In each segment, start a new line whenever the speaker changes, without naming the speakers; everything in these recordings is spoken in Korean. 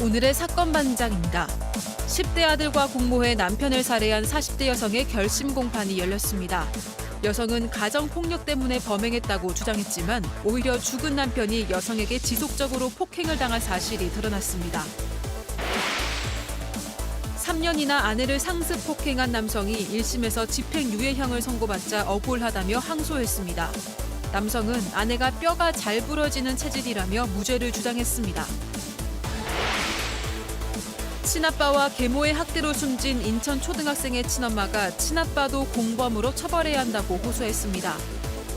오늘의 사건 반장입니다. 10대 아들과 공모해 남편을 살해한 40대 여성의 결심 공판이 열렸습니다. 여성은 가정폭력 때문에 범행했다고 주장했지만 오히려 죽은 남편이 여성에게 지속적으로 폭행을 당한 사실이 드러났습니다. 3년이나 아내를 상습 폭행한 남성이 1심에서 집행유예형을 선고받자 억울하다며 항소했습니다. 남성은 아내가 뼈가 잘 부러지는 체질이라며 무죄를 주장했습니다. 친아빠와 계모의 학대로 숨진 인천 초등학생의 친엄마가 친아빠도 공범으로 처벌해야 한다고 호소했습니다.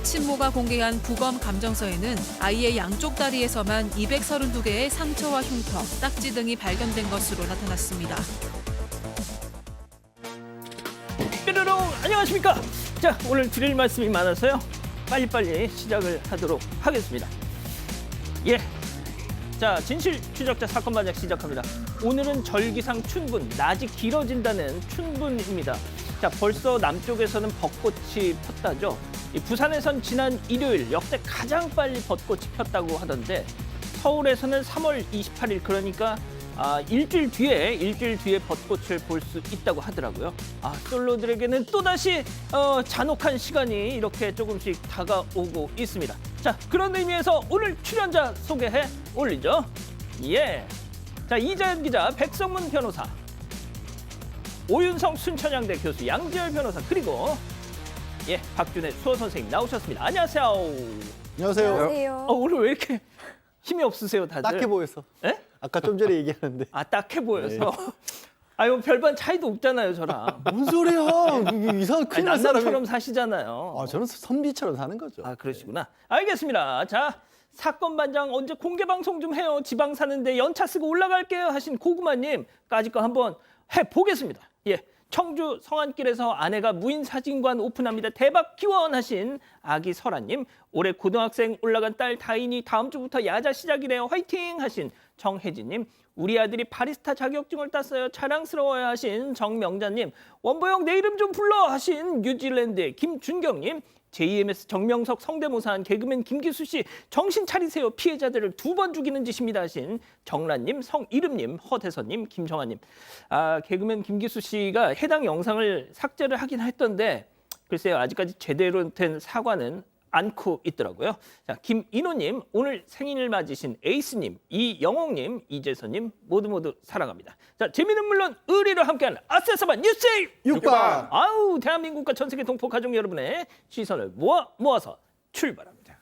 친모가 공개한 부검 감정서에는 아이의 양쪽 다리에서만 232개의 상처와 흉터, 딱지 등이 발견된 것으로 나타났습니다.
뾰로롱 안녕하십니까. 자, 오늘 드릴 말씀이 많아서요. 빨리빨리 시작을 하도록 하겠습니다. 예. 자, 진실 추적자 사건 반장 시작합니다. 오늘은 절기상 춘분, 낮이 길어진다는 춘분입니다. 자, 벌써 남쪽에서는 벚꽃이 폈다죠. 부산에선 지난 일요일 역대 가장 빨리 벚꽃이 폈다고 하던데 서울에서는 3월 28일 그러니까 일주일 뒤에 벚꽃을 볼 수 있다고 하더라고요. 솔로들에게는 또다시 잔혹한 시간이 이렇게 조금씩 다가오고 있습니다. 자, 그런 의미에서 오늘 출연자 소개해 올리죠. 예. 자, 이자연 기자, 백성문 변호사, 오윤성 순천향대 교수, 양지열 변호사, 그리고 예, 박준혜 수어 선생님 나오셨습니다. 안녕하세요.
안녕하세요.
안녕하세요.
오늘 왜 이렇게 힘이 없으세요, 다들?
딱해 보여서.
예?
아까 좀 전에 얘기하는데.
딱해 보여서. 아유, 별반 차이도 없잖아요, 저랑.
뭔 소리야? 이상한 큰일 날 사람이.
남남처럼 사시잖아요.
저는 선비처럼 사는 거죠.
그러시구나. 알겠습니다. 자, 사건 반장 언제 공개 방송 좀 해요. 지방 사는데 연차 쓰고 올라갈게요 하신 고구마님까지 거 한번 해보겠습니다. 예. 청주 성안길에서 아내가 무인 사진관 오픈합니다. 대박 기원 하신 아기 설아님, 올해 고등학생 올라간 딸 다인이 다음 주부터 야자 시작이래요. 화이팅 하신 정혜진님, 우리 아들이 바리스타 자격증을 땄어요. 자랑스러워요 하신 정명자님, 원보영 내 이름 좀 불러 하신 뉴질랜드의 김준경님, JMS 정명석 성대모사한 개그맨 김기수 씨, 정신 차리세요. 피해자들을 2번 죽이는 짓입니다 하신 정란님, 성이름님, 허대선님, 김정아님. 개그맨 김기수 씨가 해당 영상을 삭제를 하긴 했던데 글쎄요, 아직까지 제대로 된 사과는 않고 있더라고요. 자, 김인호님, 오늘 생일을 맞으신 에이스님, 이영옥님, 이재선님 모두 사랑합니다. 자, 재미는 물론 의리로 함께하는 아세서반 뉴스
육박.
대한민국과 전 세계 동포 가족 여러분의 시선을 모아서 출발합니다.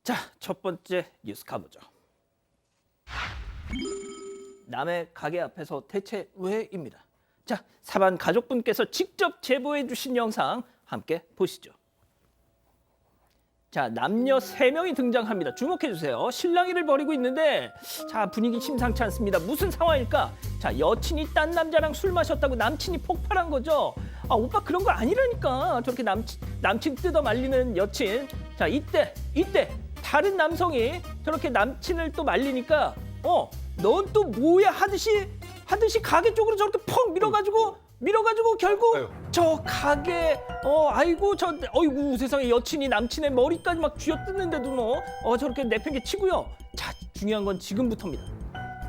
자, 첫 번째 뉴스 가보죠. 남의 가게 앞에서 대체 왜입니다. 자, 사반 가족분께서 직접 제보해 주신 영상 함께 보시죠. 자, 남녀 3명이 등장합니다. 주목해 주세요. 실랑이를 벌이고 있는데 자, 분위기 심상치 않습니다. 무슨 상황일까? 자, 여친이 딴 남자랑 술 마셨다고 남친이 폭발한 거죠. 오빠 그런 거 아니라니까. 저렇게 남친 뜯어 말리는 여친. 자, 이때 다른 남성이 저렇게 남친을 또 말리니까 넌 또 뭐야 하듯이 가게 쪽으로 저렇게 퍽 밀어가지고 결국
아유.
저 가게 어이구 세상에 여친이 남친의 머리까지 막 쥐어뜯는데도 저렇게 내팽개 치고요. 자, 중요한 건 지금부터입니다.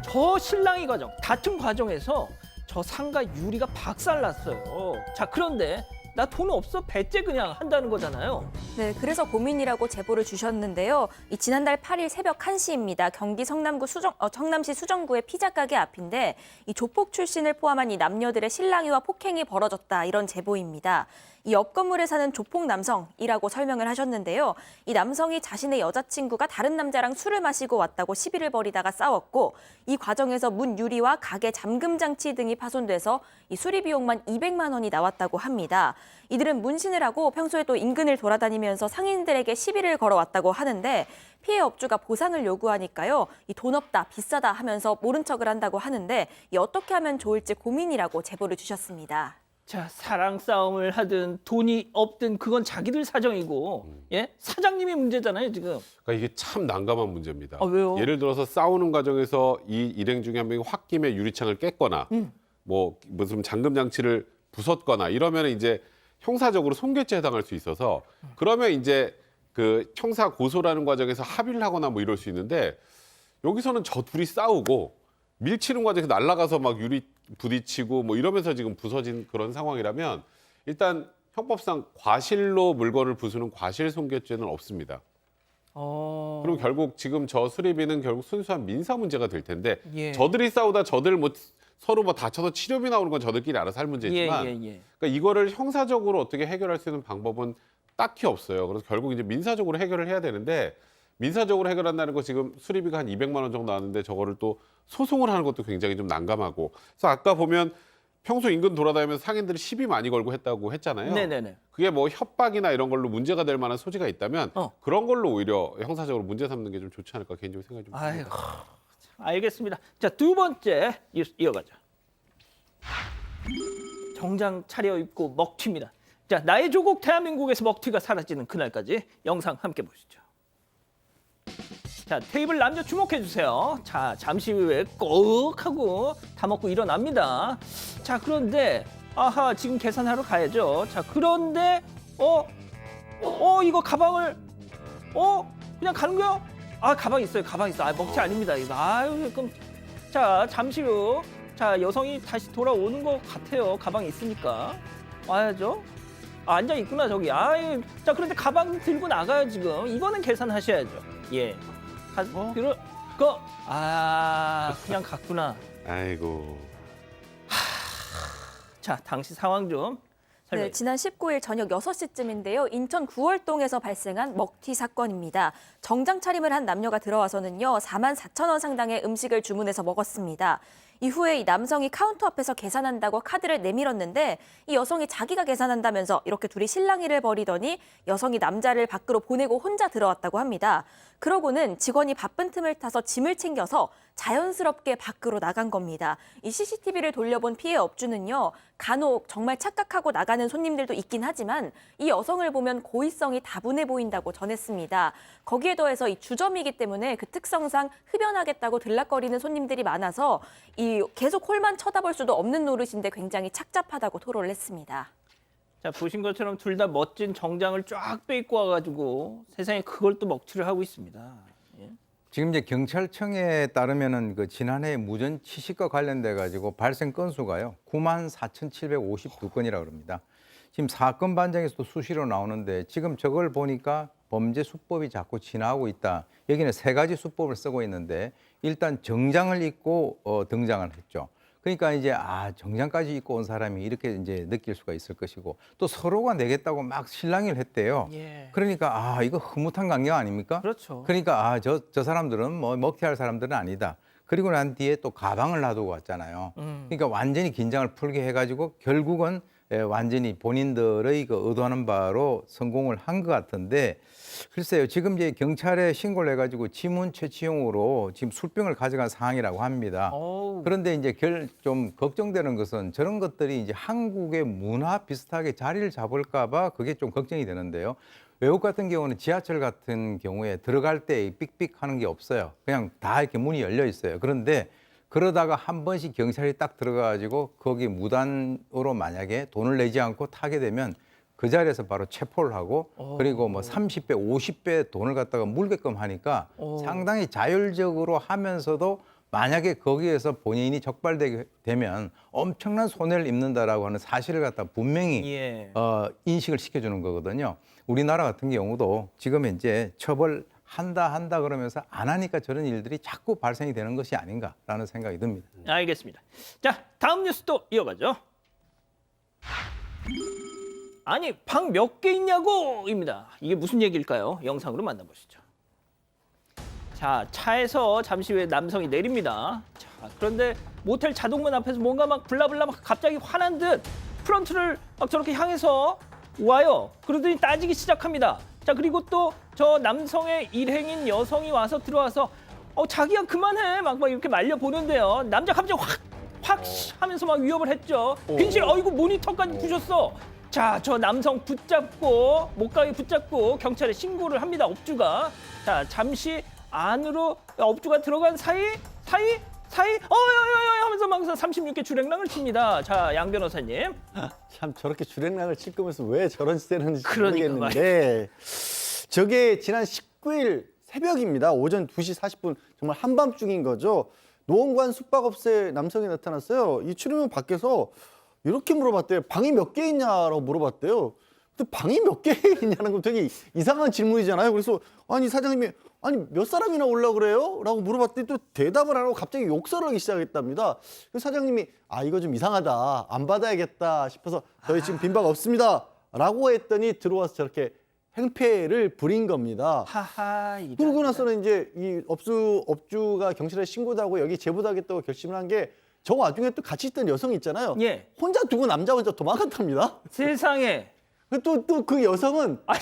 저 실랑이 과정, 다툼 과정에서 저 상가 유리가 박살났어요. 자, 그런데 나 돈 없어 배째 그냥 한다는 거잖아요.
네, 그래서 고민이라고 제보를 주셨는데요. 지난달 8일 새벽 1시입니다. 경기 성남시 수정구의 피자 가게 앞인데 이 조폭 출신을 포함한 이 남녀들의 실랑이와 폭행이 벌어졌다, 이런 제보입니다. 이 옆 건물에 사는 조폭 남성이라고 설명을 하셨는데요. 이 남성이 자신의 여자친구가 다른 남자랑 술을 마시고 왔다고 시비를 벌이다가 싸웠고, 이 과정에서 문 유리와 가게 잠금 장치 등이 파손돼서 이 수리 비용만 200만 원이 나왔다고 합니다. 이들은 문신을 하고 평소에 또 인근을 돌아다니면서 상인들에게 시비를 걸어왔다고 하는데 피해 업주가 보상을 요구하니까요. 이 돈 없다, 비싸다 하면서 모른 척을 한다고 하는데 어떻게 하면 좋을지 고민이라고 제보를 주셨습니다.
자, 사랑 싸움을 하든 돈이 없든 그건 자기들 사정이고, 예? 사장님이 문제잖아요, 지금.
그러니까 이게 참 난감한 문제입니다.
왜요?
예를 들어서 싸우는 과정에서 이 일행 중에 한 명이 홧김에 유리창을 깼거나, 뭐 무슨 잠금 장치를 부쉈거나 이러면 이제 형사적으로 손괴죄에 해당할 수 있어서 그러면 이제 그 형사 고소라는 과정에서 합의를 하거나 뭐 이럴 수 있는데 여기서는 저 둘이 싸우고 밀치는 과정에서 날아가서 막 유리 부딪히고 뭐 이러면서 지금 부서진 그런 상황이라면 일단 형법상 과실로 물건을 부수는 과실 손괴죄는 없습니다. 그럼 결국 지금 저 수리비는 결국 순수한 민사 문제가 될 텐데
예.
저들이 싸우다 저들 뭐 서로 뭐 다쳐서 치료비 나오는 건 저들끼리 알아서 할 문제지만 그러니까 이거를 형사적으로 어떻게 해결할 수 있는 방법은 딱히 없어요. 그래서 결국 이제 민사적으로 해결을 해야 되는데 민사적으로 해결한다는 거 지금 수리비가 한 200만 원 정도 나왔는데 저거를 또 소송을 하는 것도 굉장히 좀 난감하고 그래서 아까 보면 평소 인근 돌아다니면서 상인들이 시비 많이 걸고 했다고 했잖아요.
네네네.
그게 뭐 협박이나 이런 걸로 문제가 될 만한 소지가 있다면 그런 걸로 오히려 형사적으로 문제 삼는 게 좀 좋지 않을까 개인적으로 생각이 좀
아이고,
듭니다.
알겠습니다. 자, 두 번째 뉴스 이어가죠. 정장 차려입고 먹튀입니다. 자, 나의 조국 대한민국에서 먹튀가 사라지는 그날까지 영상 함께 보시죠. 자, 테이블 남녀 주목해 주세요. 자, 잠시 후에 꼭 하고 다 먹고 일어납니다. 자, 그런데 아하, 지금 계산하러 가야죠. 자, 그런데 이거 가방을 그냥 가는 거요? 아, 가방 있어요. 가방 있어. 아, 먹튀 아닙니다. 이거. 아유, 그럼 자, 잠시 후 자, 여성이 다시 돌아오는 것 같아요. 가방이 있으니까. 와야죠. 아, 앉아 있구나, 저기. 아유, 자, 그런데 가방 들고 나가요, 지금. 이거는 계산하셔야죠. 예. 그냥 갔구나.
아이고.
자, 당시 상황 좀 설명해
네, 지난 19일 저녁 6시쯤인데요. 인천 구월동에서 발생한 먹튀 사건입니다. 정장 차림을 한 남녀가 들어와서는요. 44,000원 상당의 음식을 주문해서 먹었습니다. 이후에 이 남성이 카운터 앞에서 계산한다고 카드를 내밀었는데 이 여성이 자기가 계산한다면서 이렇게 둘이 실랑이를 벌이더니 여성이 남자를 밖으로 보내고 혼자 들어왔다고 합니다. 그러고는 직원이 바쁜 틈을 타서 짐을 챙겨서 자연스럽게 밖으로 나간 겁니다. 이 CCTV를 돌려본 피해 업주는요. 간혹 정말 착각하고 나가는 손님들도 있긴 하지만 이 여성을 보면 고의성이 다분해 보인다고 전했습니다. 거기에 더해서 이 주점이기 때문에 그 특성상 흡연하겠다고 들락거리는 손님들이 많아서 이 계속 홀만 쳐다볼 수도 없는 노릇인데 굉장히 착잡하다고 토로를 했습니다.
자, 보신 것처럼 둘 다 멋진 정장을 쫙 빼입고 와가지고 세상에 그걸 또 먹튀를 하고 있습니다. 예.
지금 이제 경찰청에 따르면은 그 지난해 무전 취식과 관련돼 가지고 발생 건수가요 94,752건이라고 합니다. 지금 사건 반장에서도 수시로 나오는데 지금 저걸 보니까 범죄 수법이 자꾸 진화하고 있다. 여기는 세 가지 수법을 쓰고 있는데 일단 정장을 입고 등장을 했죠. 그러니까 이제 정장까지 입고 온 사람이 이렇게 이제 느낄 수가 있을 것이고 또 서로가 내겠다고 막 실랑이를 했대요.
예.
그러니까 이거 흐뭇한 광경 아닙니까?
그렇죠.
그러니까 저 사람들은 뭐 먹튀할 사람들은 아니다. 그리고 난 뒤에 또 가방을 놔두고 왔잖아요. 그러니까 완전히 긴장을 풀게 해가지고 결국은 완전히 본인들의 그 의도하는 바로 성공을 한 것 같은데 글쎄요. 지금 이제 경찰에 신고를 해가지고 지문 채취용으로 지금 술병을 가져간 상황이라고 합니다.
어우.
그런데 이제 좀 걱정되는 것은 저런 것들이 이제 한국의 문화 비슷하게 자리를 잡을까 봐 그게 좀 걱정이 되는데요. 외국 같은 경우는 지하철 같은 경우에 들어갈 때 삑삑 하는 게 없어요. 그냥 다 이렇게 문이 열려 있어요. 그런데 그러다가 한 번씩 경찰이 딱 들어가가지고 거기 무단으로 만약에 돈을 내지 않고 타게 되면 그 자리에서 바로 체포를 하고 그리고 뭐 30배, 50배 돈을 갖다가 물게끔 하니까 상당히 자율적으로 하면서도 만약에 거기에서 본인이 적발되게 되면 엄청난 손해를 입는다라고 하는 사실을 갖다 분명히 인식을 시켜주는 거거든요. 우리나라 같은 경우도 지금 이제 처벌한다 그러면서 안 하니까 저런 일들이 자꾸 발생이 되는 것이 아닌가라는 생각이 듭니다.
알겠습니다. 자, 다음 뉴스 또 이어가죠. 아니, 방 몇 개 있냐고!입니다. 이게 무슨 얘기일까요? 영상으로 만나보시죠. 자, 차에서 잠시 후에 남성이 내립니다. 자, 그런데 모텔 자동문 앞에서 뭔가 막 블라블라 막 갑자기 화난 듯 프런트를 막 저렇게 향해서 와요. 그러더니 따지기 시작합니다. 자, 그리고 또 저 남성의 일행인 여성이 와서 들어와서 자기야 그만해 막 이렇게 말려보는데요. 남자 갑자기 확 하면서 막 위협을 했죠. 빈실 이거 모니터까지 부셨어. 자, 저 남성 붙잡고 목가에 붙잡고 경찰에 신고를 합니다. 업주가. 자, 잠시 안으로 업주가 들어간 사이 사이 어여여여 하면서 막 36개 주랭랑을 칩니다. 자, 양 변호사님.
참 저렇게 주랭랑을 칠 거면서 왜 저런 짓을 했는지
그러니까
모르겠는데 저게 지난 19일 새벽입니다. 오전 2시 40분 정말 한밤중인 거죠. 노원관 숙박업소에 남성이 나타났어요. 이 출입문 밖에서 이렇게 물어봤대요. 방이 몇 개 있냐라고 물어봤대요. 근데 방이 몇 개 있냐는 건 되게 이상한 질문이잖아요. 그래서 아니 사장님이 아니 몇 사람이나 올라 그래요? 라고 물어봤더니 또 대답을 안 하고 갑자기 욕설을 하기 시작했답니다. 그래서 사장님이 아 이거 좀 이상하다. 안 받아야겠다 싶어서 저희 지금 빈방 없습니다. 라고 했더니 들어와서 저렇게 행패를 부린 겁니다.
하하. 이런.
그러고 나서는 이제 이 업주가 경찰에 신고도 하고 여기 제보도 하겠다고 결심을 한 게 저 와중에 또 같이 있던 여성 있잖아요.
예.
혼자 두고 남자 혼자 도망갔답니다.
세상에.
또 그 여성은
아,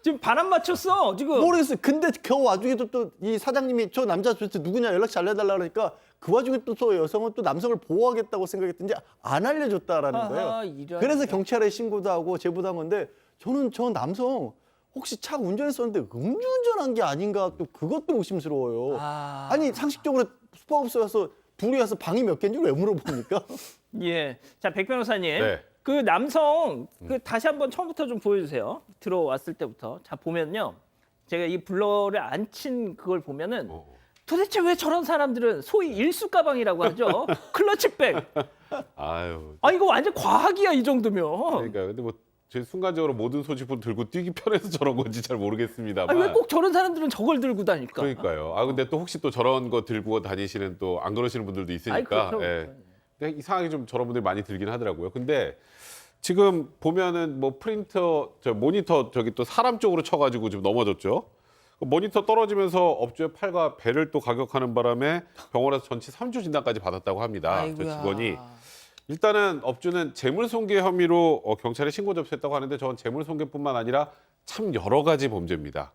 지금 바람 맞췄어. 지금.
모르겠어요. 근데 그 와중에도 또 이 사장님이 저 남자 도대체 누구냐 연락처 알려달라 그러니까 그 와중에 또 저 여성은 또 남성을 보호하겠다고 생각했던지 안 알려줬다라는
아하,
거예요.
이런.
그래서 경찰에 신고도 하고 제보도 한 건데 저는 저 남성 혹시 차 운전했었는데 음주운전한 게 아닌가 또 그것도 의심스러워요. 아니 상식적으로 숙박업소에 와서 둘이 와서 방이 몇 개인지 왜 물어봅니까?
예. 자, 백 변호사님.
네.
그 남성 그 다시 한번 처음부터 좀 보여주세요. 들어왔을 때부터. 자, 보면요. 제가 이 블러를 안 친 그걸 보면은 도대체 왜 저런 사람들은 소위 일수 가방이라고 하죠. 클러치백.
아유.
아, 이거 완전 과학이야, 이 정도면.
그러니까 근데 뭐 제 순간적으로 모든 소지품 들고 뛰기 편해서 저런 건지 잘 모르겠습니다만.
아니, 왜 꼭 저런 사람들은 저걸 들고 다닐까?
그러니까요. 아 근데 또 혹시 또 저런 거 들고 다니시는 또 안 그러시는 분들도 있으니까.
아이, 그렇죠.
예. 근데 이상하게 좀 저런 분들이 많이 들긴 하더라고요. 근데 지금 보면은 뭐 프린터, 저 모니터 저기 또 사람 쪽으로 쳐가지고 지금 넘어졌죠. 그 모니터 떨어지면서 업주의 팔과 배를 또 가격하는 바람에 병원에서 전치 3주 진단까지 받았다고 합니다. 저
아이고야.
직원이. 일단은 업주는 재물손괴 혐의로 경찰에 신고 접수했다고 하는데 저건 재물손괴뿐만 아니라 참 여러 가지 범죄입니다.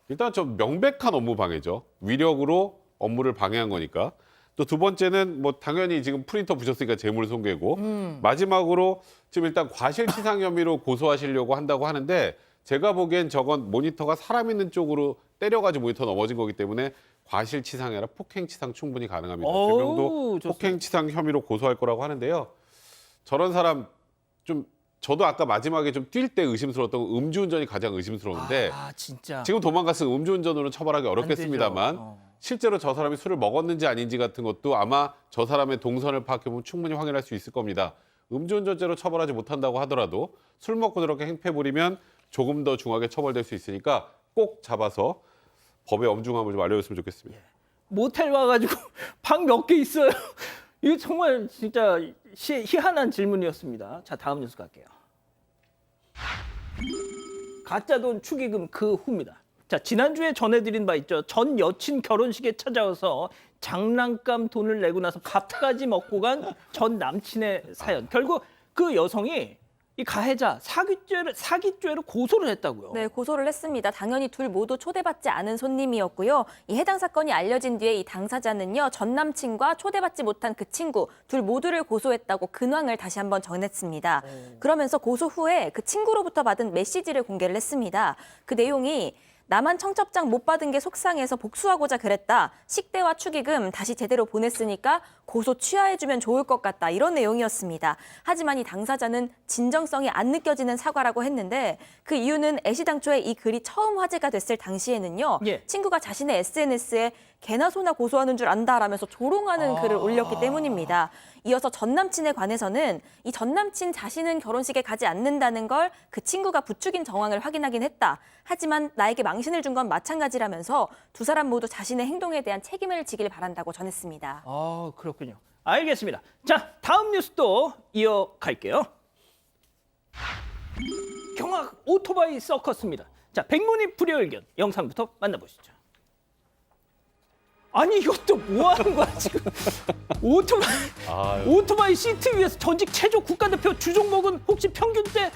일단 좀 명백한 업무 방해죠. 위력으로 업무를 방해한 거니까. 또 두 번째는 뭐 당연히 지금 프린터 부셨으니까 재물손괴고 마지막으로 지금 일단 과실치상 혐의로 고소하시려고 한다고 하는데 제가 보기엔 저건 모니터가 사람 있는 쪽으로 때려가지고 모니터 넘어진 거기 때문에 과실치상이 아니라 폭행치상 충분히 가능합니다.
어우,
대명도
좋습니다.
폭행치상 혐의로 고소할 거라고 하는데요. 저런 사람 좀 저도 아까 마지막에 좀 뛸 때 의심스러웠던 건 음주운전이 가장 의심스러운데
아, 진짜.
지금 도망갔으면 음주운전으로는 처벌하기 어렵겠습니다만
되죠.
실제로 저 사람이 술을 먹었는지 아닌지 같은 것도 아마 저 사람의 동선을 파악해보면 충분히 확인할 수 있을 겁니다. 음주운전죄로 처벌하지 못한다고 하더라도 술 먹고 저렇게 행패 부리면 조금 더 중하게 처벌될 수 있으니까 꼭 잡아서 법의 엄중함을 좀 알려줬으면 좋겠습니다.
모텔 와가지고 방 몇 개 있어요. 이거 정말 진짜 희한한 질문이었습니다. 자, 다음 뉴스 갈게요. 가짜돈 축의금 그 후입니다. 자, 지난주에 전해드린 바 있죠. 전 여친 결혼식에 찾아와서 장난감 돈을 내고 나서 밥까지 먹고 간 전 남친의 사연. 결국 그 여성이 이 가해자 사기죄로 고소를 했다고요.
네, 고소를 했습니다. 당연히 둘 모두 초대받지 않은 손님이었고요. 이 해당 사건이 알려진 뒤에 이 당사자는요, 전 남친과 초대받지 못한 그 친구 둘 모두를 고소했다고 근황을 다시 한번 전했습니다. 그러면서 고소 후에 그 친구로부터 받은 메시지를 공개를 했습니다. 그 내용이 나만 청첩장 못 받은 게 속상해서 복수하고자 그랬다. 식대와 축의금 다시 제대로 보냈으니까 고소 취하해주면 좋을 것 같다. 이런 내용이었습니다. 하지만 이 당사자는 진정성이 안 느껴지는 사과라고 했는데 그 이유는 애시당초에 이 글이 처음 화제가 됐을 당시에는요.
예.
친구가 자신의 SNS에 개나 소나 고소하는 줄 안다라면서 조롱하는 글을 올렸기 때문입니다. 이어서 전 남친에 관해서는 이 전 남친 자신은 결혼식에 가지 않는다는 걸 그 친구가 부추긴 정황을 확인하긴 했다. 하지만 나에게 망신을 준 건 마찬가지라면서 두 사람 모두 자신의 행동에 대한 책임을 지길 바란다고 전했습니다.
아, 그렇군요. 알겠습니다. 자, 다음 뉴스도 이어갈게요. 경악 오토바이 서커스입니다. 자, 백문이 불여일견 영상부터 만나보시죠. 아니 이것도 뭐 하는 거야 지금? 오토바이 시트 위에서 전직 체조 국가대표 주종목은 혹시 평균 때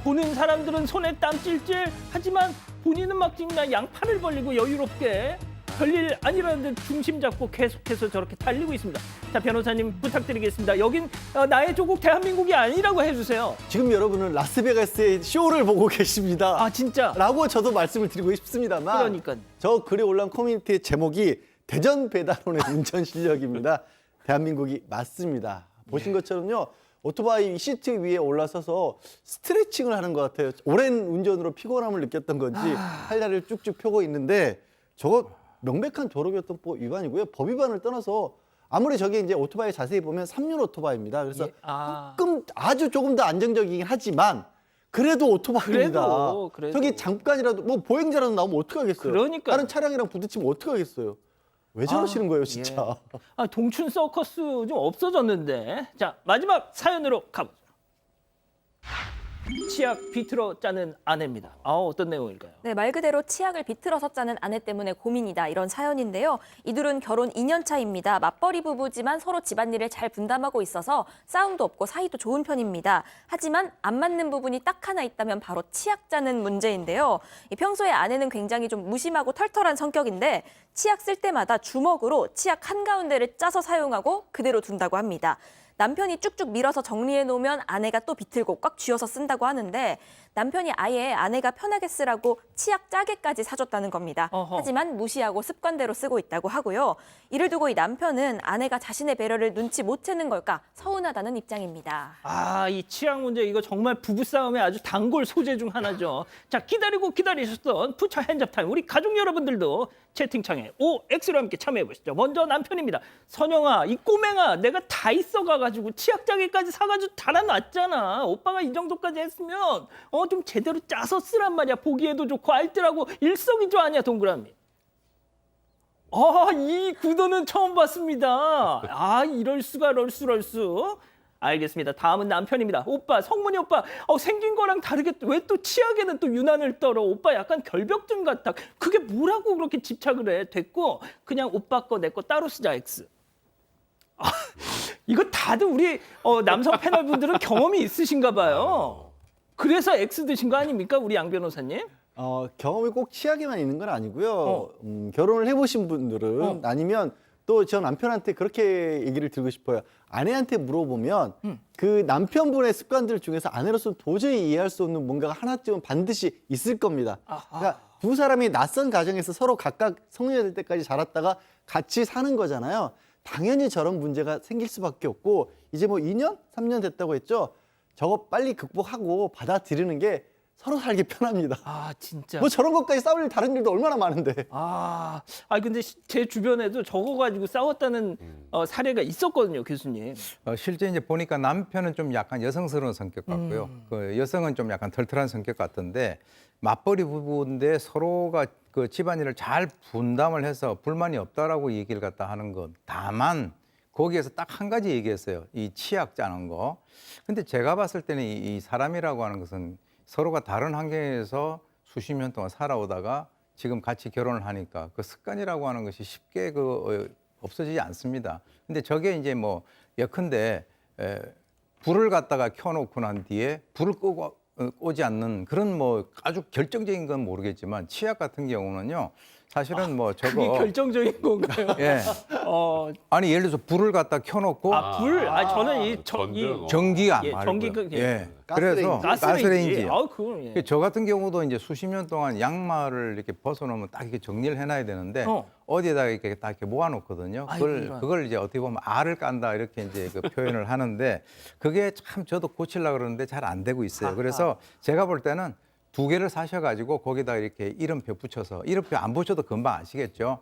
보는 사람들은 손에 땀 찔찔 하지만 본인은 막 지금 양팔을 벌리고 여유롭게 별일 아니라는데 중심 잡고 계속해서 저렇게 달리고 있습니다. 자, 변호사님 부탁드리겠습니다. 여긴 나의 조국 대한민국이 아니라고 해주세요.
지금 여러분은 라스베가스의 쇼를 보고 계십니다.
아, 진짜?
라고 저도 말씀을 드리고 싶습니다만
그러니까요.
저 글이 올라온 커뮤니티의 제목이 대전 배달원의 운전 실력입니다. 대한민국이 맞습니다. 보신 것처럼요. 오토바이 시트 위에 올라서서 스트레칭을 하는 것 같아요. 오랜 운전으로 피곤함을 느꼈던 건지 팔다리를 쭉쭉 펴고 있는데 저거 명백한 도로교통법 위반이고요. 법 위반을 떠나서 아무리 저게 이제 오토바이 자세히 보면 3륜 오토바이입니다. 그래서 조금 아주 조금 더 안정적이긴 하지만 그래도 오토바이입니다.
그래도.
저기 잠깐이라도 뭐 보행자라도 나오면 어떡하겠어요.
그러니까요.
다른 차량이랑 부딪히면 어떡하겠어요. 왜 저러시는 거예요, 진짜.
아, 동춘 서커스 좀 없어졌는데. 자, 마지막 사연으로 가보죠. 치약 비틀어 짜는 아내입니다. 어떤 내용일까요?
네, 말 그대로 치약을 비틀어서 짜는 아내 때문에 고민이다 이런 사연인데요. 이들은 결혼 2년 차입니다. 맞벌이 부부지만 서로 집안일을 잘 분담하고 있어서 싸움도 없고 사이도 좋은 편입니다. 하지만 안 맞는 부분이 딱 하나 있다면 바로 치약 짜는 문제인데요. 평소에 아내는 굉장히 좀 무심하고 털털한 성격인데 치약 쓸 때마다 주먹으로 치약 한가운데를 짜서 사용하고 그대로 둔다고 합니다. 남편이 쭉쭉 밀어서 정리해 놓으면 아내가 또 비틀고 꽉 쥐어서 쓴다고 하는데 남편이 아예 아내가 편하게 쓰라고 치약 짜개까지 사줬다는 겁니다. 하지만 무시하고 습관대로 쓰고 있다고 하고요. 이를 두고 이 남편은 아내가 자신의 배려를 눈치 못 채는 걸까 서운하다는 입장입니다.
이 치약 문제 이거 정말 부부싸움의 아주 단골 소재 중 하나죠. 자, 기다리고 기다리셨던 부처 핸즈타임 우리 가족 여러분들도 채팅창에 OX로 함께 참여해 보시죠. 먼저 남편입니다. 선영아, 이 꼬맹아, 내가 다 있어가가지고 치약 짜개까지 사가지고 달아놨잖아. 오빠가 이 정도까지 했으면 좀 제대로 짜서 쓰란 말이야. 보기에도 좋고 알뜰하고 일석이조 아니야, 동그라미. 이 구도는 처음 봤습니다. 이럴 수가. 알겠습니다. 다음은 남편입니다. 오빠, 성문이 오빠, 생긴 거랑 다르게 왜 또 치약에는 또 유난을 떨어? 오빠 약간 결벽증 같아. 그게 뭐라고 그렇게 집착을 해? 됐고, 그냥 오빠 거, 내 거 따로 쓰자, X. 이거 다들 우리 남성 패널분들은 경험이 있으신가 봐요. 그래서 X 드신 거 아닙니까, 우리 양 변호사님?
경험이 꼭 치약에만 있는 건 아니고요. 결혼을 해보신 분들은 아니면 또 저 남편한테 그렇게 얘기를 드리고 싶어요. 아내한테 물어보면 그 남편분의 습관들 중에서 아내로서는 도저히 이해할 수 없는 뭔가가 하나쯤은 반드시 있을 겁니다. 그러니까 두 사람이 낯선 가정에서 서로 각각 성년이 될 때까지 자랐다가 같이 사는 거잖아요. 당연히 저런 문제가 생길 수밖에 없고 이제 뭐 2년, 3년 됐다고 했죠. 저거 빨리 극복하고 받아들이는 게 서로 살기 편합니다.
진짜.
뭐 저런 것까지 싸울 다른 일도 얼마나 많은데.
근데 제 주변에도 저거 가지고 싸웠다는 사례가 있었거든요, 교수님.
실제 이제 보니까 남편은 좀 약간 여성스러운 성격 같고요. 그 여성은 좀 약간 털털한 성격 같던데 맞벌이 부부인데 서로가 그 집안일을 잘 분담을 해서 불만이 없다라고 얘기를 갖다 하는 것. 다만 거기에서 딱 한 가지 얘기했어요. 이 치약 짜는 거. 근데 제가 봤을 때는 이 사람이라고 하는 것은 서로가 다른 환경에서 수십 년 동안 살아오다가 지금 같이 결혼을 하니까 그 습관이라고 하는 것이 쉽게 없어지지 않습니다. 근데 저게 이제 뭐 예컨대 불을 갖다가 켜놓고 난 뒤에 불을 끄고 오지 않는 그런 뭐 아주 결정적인 건 모르겠지만 치약 같은 경우는요. 사실은 뭐 저거
그게 결정적인 건가요?
예. 아니 예를 들어서 불을 갖다 켜놓고
불. 저는 이
전등.
전기가
예,
말고요.
전기가
예.
가스레인지.
그래서
가스레인지.
가스레인지. 저 같은 경우도 이제 수십 년 동안 양말을 이렇게 벗어놓으면 딱 이렇게 정리를 해놔야 되는데 어디에다가 이렇게 딱 이렇게 모아놓거든요. 그걸 이제 어떻게 보면 알을 깐다 이렇게 이제 그 표현을 하는데 그게 참 저도 고치려고 그러는데 잘 안 되고 있어요. 그래서 제가 볼 때는 2개를 사셔가지고 거기다 이렇게 이름표 붙여서 이름표 안 붙여도 금방 아시겠죠.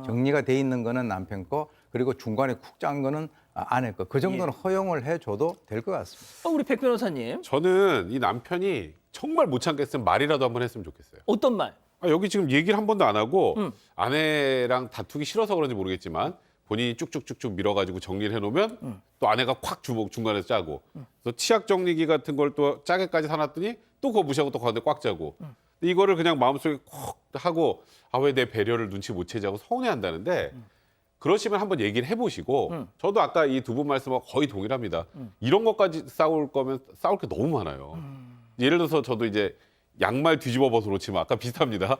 정리가 돼 있는 거는 남편 거 그리고 중간에 쿡 짠 거는 아내 거. 그 정도는 허용을 해줘도 될 것 같습니다.
우리 백 변호사님
저는 이 남편이 정말 못 참겠으면 말이라도 한번 했으면 좋겠어요.
어떤 말?
여기 지금 얘기를 한 번도 안 하고 아내랑 다투기 싫어서 그런지 모르겠지만 본인이 쭉쭉쭉쭉 밀어가지고 정리를 해놓으면 또 아내가 콱 주먹 중간에서 짜고 또 치약 정리기 같은 걸 또 짜게까지 사놨더니 또 그거 무시하고 또 가운데 꽉 짜고 이거를 그냥 마음속에 콕 하고 왜 내 배려를 눈치 못 채자고 서운해한다는데 그러시면 한번 얘기를 해보시고 저도 아까 이 두 분 말씀하고 거의 동일합니다. 이런 것까지 싸울 거면 싸울 게 너무 많아요. 예를 들어서 저도 이제 양말 뒤집어 벗어 놓치면 아까 비슷합니다.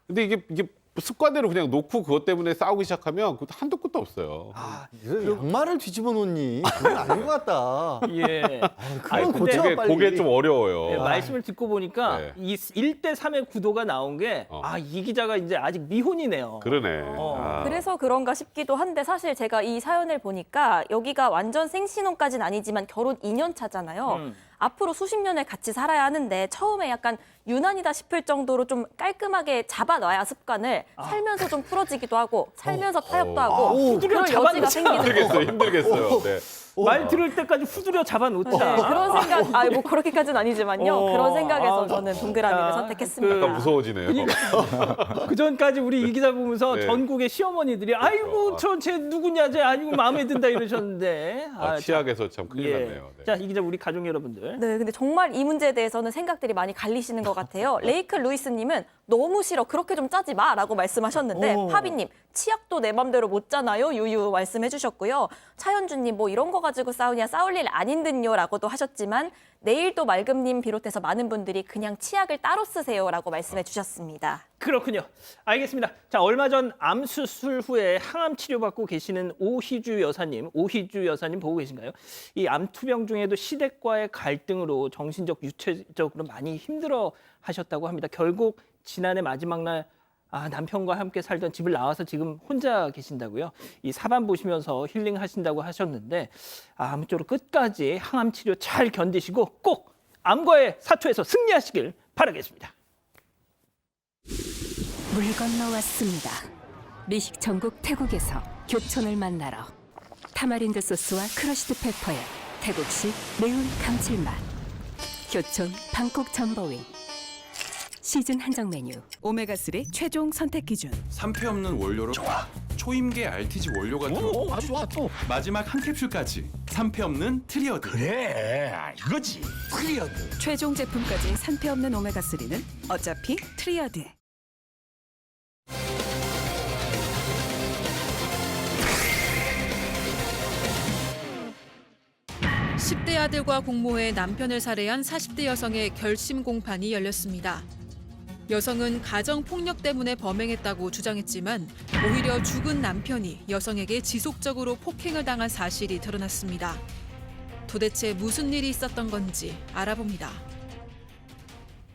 근데 이게 습관대로 그냥 놓고 그것 때문에 싸우기 시작하면 그것도 한도 끝도 없어요.
아, 양말을 뒤집어 놓니? 그건 아닌 것 같다.
예.
그건
근데
고쳐
그게,
빨리.
그게 좀 어려워요.
네, 말씀을 듣고 보니까
네.
이 1대 3의 구도가 나온 게 이 기자가 이제 아직 미혼이네요.
그러네.
그래서 그런가 싶기도 한데 사실 제가 이 사연을 보니까 여기가 완전 생신혼까지는 아니지만 결혼 2년 차잖아요. 앞으로 수십 년을 같이 살아야 하는데 처음에 약간 유난이다 싶을 정도로 좀 깔끔하게 잡아놔야 습관을 살면서 좀 풀어지기도 하고 살면서 타협도 하고
후드려
그럴 여지가
잡아놓자.
생기는 거.
힘들겠어요. 네.
말 들을 때까지 후드려 잡아놓자.
네, 그런 생각, 뭐 그렇게까지는 아니지만요. 그런 생각에서 저는 동그라미를
자,
선택했습니다.
약간 무서워지네요.
그 전까지 우리 이 기자 보면서
네.
전국의 시어머니들이 아이고 저 쟤 누구냐 쟤 아니고 마음에 든다 이러셨는데
치약에서 참 큰일
예.
났네요. 네.
자, 이 기자 우리 가족 여러분들.
네, 근데 정말 이 문제에 대해서는 생각들이 많이 갈리시는 것 같아요. 레이크 루이스님은 너무 싫어, 그렇게 좀 짜지 마라고 말씀하셨는데 파비님 치약도 내 맘대로 못 짜나요? 유유 말씀해주셨고요. 차현주님 뭐 이런 거 가지고 싸우냐 싸울 일 아닌 듯요라고도 하셨지만 내일도 맑음님 비롯해서 많은 분들이 그냥 치약을 따로 쓰세요라고 말씀해주셨습니다.
그렇군요. 알겠습니다. 자, 얼마 전 암 수술 후에 항암 치료받고 계시는 오희주 여사님 보고 계신가요? 이 암 투병 중에도 시댁과의 갈등으로 정신적, 유체적으로 많이 힘들어 하셨다고 합니다. 결국 지난해 마지막 날 남편과 함께 살던 집을 나와서 지금 혼자 계신다고요. 이 사반 보시면서 힐링하신다고 하셨는데 아무쪼록 끝까지 항암 치료 잘 견디시고 꼭 암과의 사투에서 승리하시길 바라겠습니다.
물 건너왔습니다. 미식 천국 태국에서 교촌을 만나러 타마린드 소스와 크러쉬드 페퍼의 태국식 매운 감칠맛 교촌 방콕 전버윙 시즌 한정 메뉴
오메가3 최종 선택 기준.
산패 없는 원료로 초임계 RTG 원료가 들어
아주 좋아 또
마지막 한 캡슐까지 산패 없는 트리어드.
그래 이거지 트리어드.
최종 제품까지 산패 없는 오메가3는 어차피 트리어드.
10대 아들과 공모해 남편을 살해한 40대 여성의 결심 공판이 열렸습니다. 여성은 가정폭력 때문에 범행했다고 주장했지만 오히려 죽은 남편이 여성에게 지속적으로 폭행을 당한 사실이 드러났습니다. 도대체 무슨 일이 있었던 건지 알아봅니다.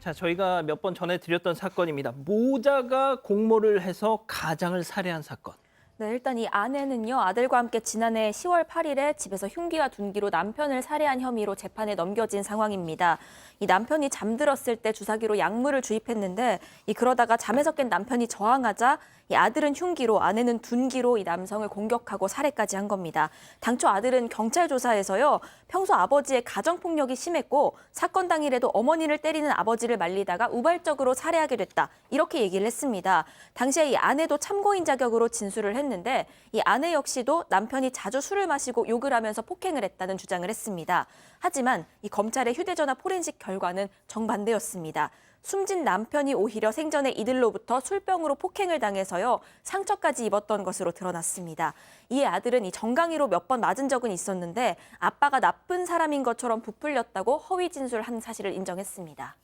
자, 저희가 몇 번 전해드렸던 사건입니다. 모자가 공모를 해서 가장을 살해한 사건.
네, 일단 이 아내는요, 아들과 함께 지난해 10월 8일에 집에서 흉기와 둔기로 남편을 살해한 혐의로 재판에 넘겨진 상황입니다. 이 남편이 잠들었을 때 주사기로 약물을 주입했는데 그러다가 잠에서 깬 남편이 저항하자 이 아들은 흉기로 아내는 둔기로 이 남성을 공격하고 살해까지 한 겁니다. 당초 아들은 경찰 조사에서요, 평소 아버지의 가정폭력이 심했고 사건 당일에도 어머니를 때리는 아버지를 말리다가 우발적으로 살해하게 됐다. 이렇게 얘기를 했습니다. 당시에 이 아내도 참고인 자격으로 진술을 했는데 이 아내 역시도 남편이 자주 술을 마시고 욕을 하면서 폭행을 했다는 주장을 했습니다. 하지만 이 검찰의 휴대전화 포렌식 결과는 정반대였습니다. 숨진 남편이 오히려 생전에 이들로부터 술병으로 폭행을 당해서요, 상처까지 입었던 것으로 드러났습니다. 이에 아들은 이 정강이로 몇 번 맞은 적은 있었는데 아빠가 나쁜 사람인 것처럼 부풀렸다고 허위 진술한 사실을 인정했습니다.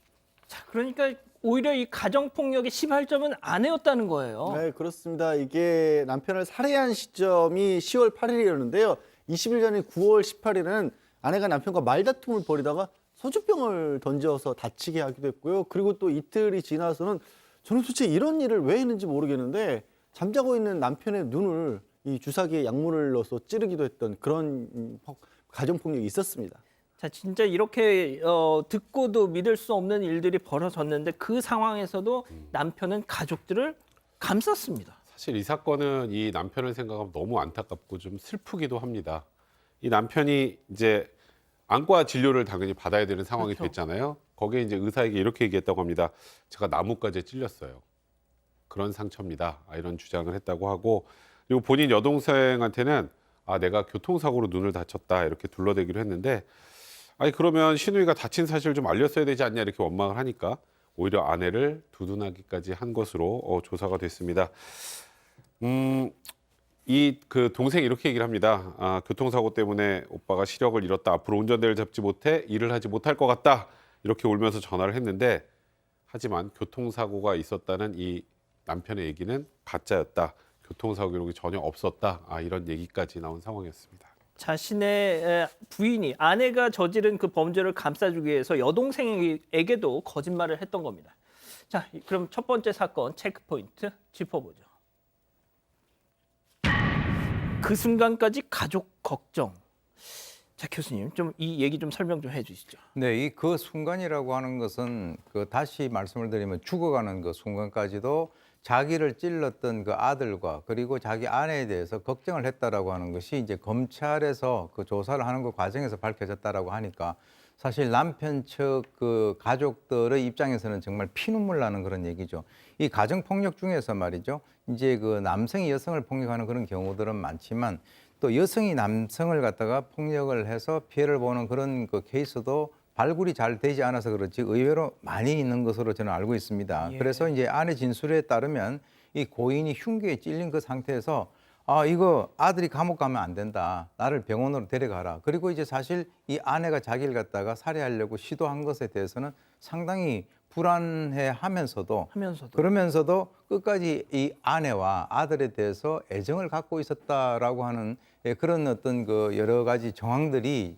자, 그러니까 오히려 이 가정폭력의 시발점은 아내였다는 거예요.
네, 그렇습니다. 이게 남편을 살해한 시점이 10월 8일이었는데요. 20일 전인 9월 18일은 아내가 남편과 말다툼을 벌이다가 소주병을 던져서 다치게 하기도 했고요. 그리고 또 이틀이 지나서는 저는 도대체 이런 일을 왜 했는지 모르겠는데 잠자고 있는 남편의 눈을 이 주사기에 약물을 넣어서 찌르기도 했던 그런 가정폭력이 있었습니다.
자, 진짜 이렇게 듣고도 믿을 수 없는 일들이 벌어졌는데 그 상황에서도 남편은 가족들을 감쌌습니다.
사실 이 사건은 이 남편을 생각하면 너무 안타깝고 좀 슬프기도 합니다. 이 남편이 이제 안과 진료를 당연히 받아야 되는 상황이
그렇죠.
됐잖아요. 거기에 이제 의사에게 이렇게 얘기했다고 합니다. 제가 나뭇가지에 찔렸어요. 그런 상처입니다. 이런 주장을 했다고 하고, 그리고 본인 여동생한테는 내가 교통사고로 눈을 다쳤다 이렇게 둘러대기로 했는데, 그러면 시누이가 다친 사실을 좀 알렸어야 되지 않냐 이렇게 원망을 하니까 오히려 아내를 두둔하기까지 한 것으로 조사가 됐습니다. 이 동생이 이렇게 얘기를 합니다. 교통사고 때문에 오빠가 시력을 잃었다. 앞으로 운전대를 잡지 못해 일을 하지 못할 것 같다. 이렇게 울면서 전화를 했는데, 하지만 교통사고가 있었다는 이 남편의 얘기는 가짜였다. 교통사고 기록이 전혀 없었다. 이런 얘기까지 나온 상황이었습니다.
자신의 부인이 아내가 저지른 그 범죄를 감싸주기 위해서 여동생에게도 거짓말을 했던 겁니다. 자, 그럼 첫 번째 사건 체크포인트 짚어보죠. 그 순간까지 가족 걱정. 자, 교수님 좀 이 얘기 좀 설명 좀 해주시죠.
네, 이 그 순간이라고 하는 것은 그 다시 말씀을 드리면 죽어가는 그 순간까지도 자기를 찔렀던 그 아들과 그리고 자기 아내에 대해서 걱정을 했다라고 하는 것이 이제 검찰에서 그 조사를 하는 그 과정에서 밝혀졌다라고 하니까 사실 남편 측 그 가족들의 입장에서는 정말 피눈물 나는 그런 얘기죠. 이 가정 폭력 중에서 말이죠. 이제 그 남성이 여성을 폭력하는 그런 경우들은 많지만 또 여성이 남성을 갖다가 폭력을 해서 피해를 보는 그런 그 케이스도 발굴이 잘 되지 않아서 그렇지 의외로 많이 있는 것으로 저는 알고 있습니다.
예.
그래서 이제 아내 진술에 따르면 이 고인이 흉기에 찔린 그 상태에서 이거 아들이 감옥 가면 안 된다. 나를 병원으로 데려가라. 그리고 이제 사실 이 아내가 자기를 갖다가 살해하려고 시도한 것에 대해서는 상당히 불안해하면서도 그러면서도 끝까지 이 아내와 아들에 대해서 애정을 갖고 있었다라고 하는 그런 어떤 그 여러 가지 정황들이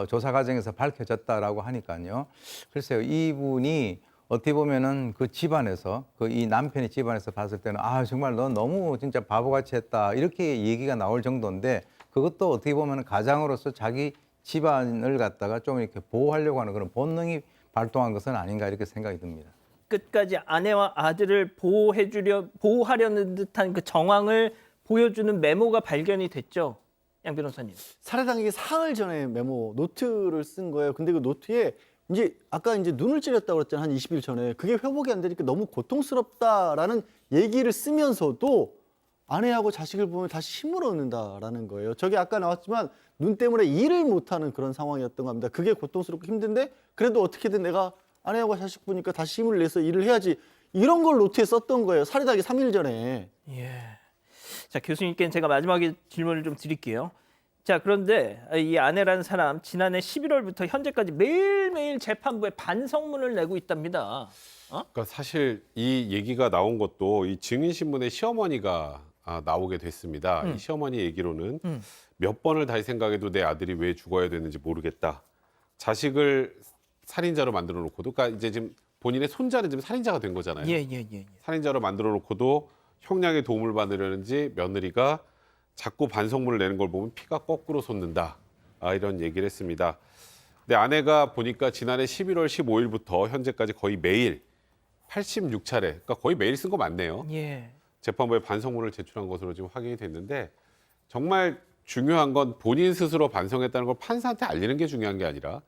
조사 과정에서 밝혀졌다라고 하니까요. 글쎄요, 이분이 어떻게 보면은 그 집안에서 그 이 남편의 집안에서 봤을 때는 정말 너 너무 진짜 바보같이 했다 이렇게 얘기가 나올 정도인데 그것도 어떻게 보면은 가장으로서 자기 집안을 갖다가 좀 이렇게 보호하려고 하는 그런 본능이 발동한 것은 아닌가 이렇게 생각이 듭니다.
끝까지 아내와 아들을 보호하려는 듯한 그 정황을 보여주는 메모가 발견이 됐죠. 양 변호사님.
살해 당하기 사흘 전에 메모 노트를 쓴 거예요. 근데 그 노트에 이제 아까 이제 눈을 찌렸다고 그랬잖아요. 한 20일 전에. 그게 회복이 안 되니까 너무 고통스럽다라는 얘기를 쓰면서도 아내하고 자식을 보면 다시 힘을 얻는다라는 거예요. 저게 아까 나왔지만 눈 때문에 일을 못하는 그런 상황이었던 겁니다. 그게 고통스럽고 힘든데 그래도 어떻게든 내가 아내하고 자식 보니까 다시 힘을 내서 일을 해야지. 이런 걸 노트에 썼던 거예요. 살해당하기 3일 전에.
예. 자, 교수님께는 제가 마지막에 질문을 좀 드릴게요. 자, 그런데 이 아내라는 사람 지난해 11월부터 현재까지 매일매일 재판부에 반성문을 내고 있답니다.
그러니까 사실 이 얘기가 나온 것도 이 증인신문의 시어머니가 나오게 됐습니다. 이 시어머니 얘기로는 몇 번을 다시 생각해도 내 아들이 왜 죽어야 되는지 모르겠다. 자식을 살인자로 만들어 놓고도, 그러니까 이제 지금 본인의 손자는 지금 살인자가 된 거잖아요.
예.
살인자로 만들어 놓고도 형량의 도움을 받으려는지 며느리가 자꾸 반성문을 내는 걸 보면 피가 거꾸로 솟는다. 이런 얘기를 했습니다. 근데 아내가 보니까 지난해 11월 15일부터 현재까지 거의 매일 86차례, 그러니까 거의 매일 쓴 거 맞네요.
예.
재판부에 반성문을 제출한 것으로 지금 확인이 됐는데 정말 중요한 건 본인 스스로 반성했다는 걸 판사한테 알리는 게 중요한 게 아니라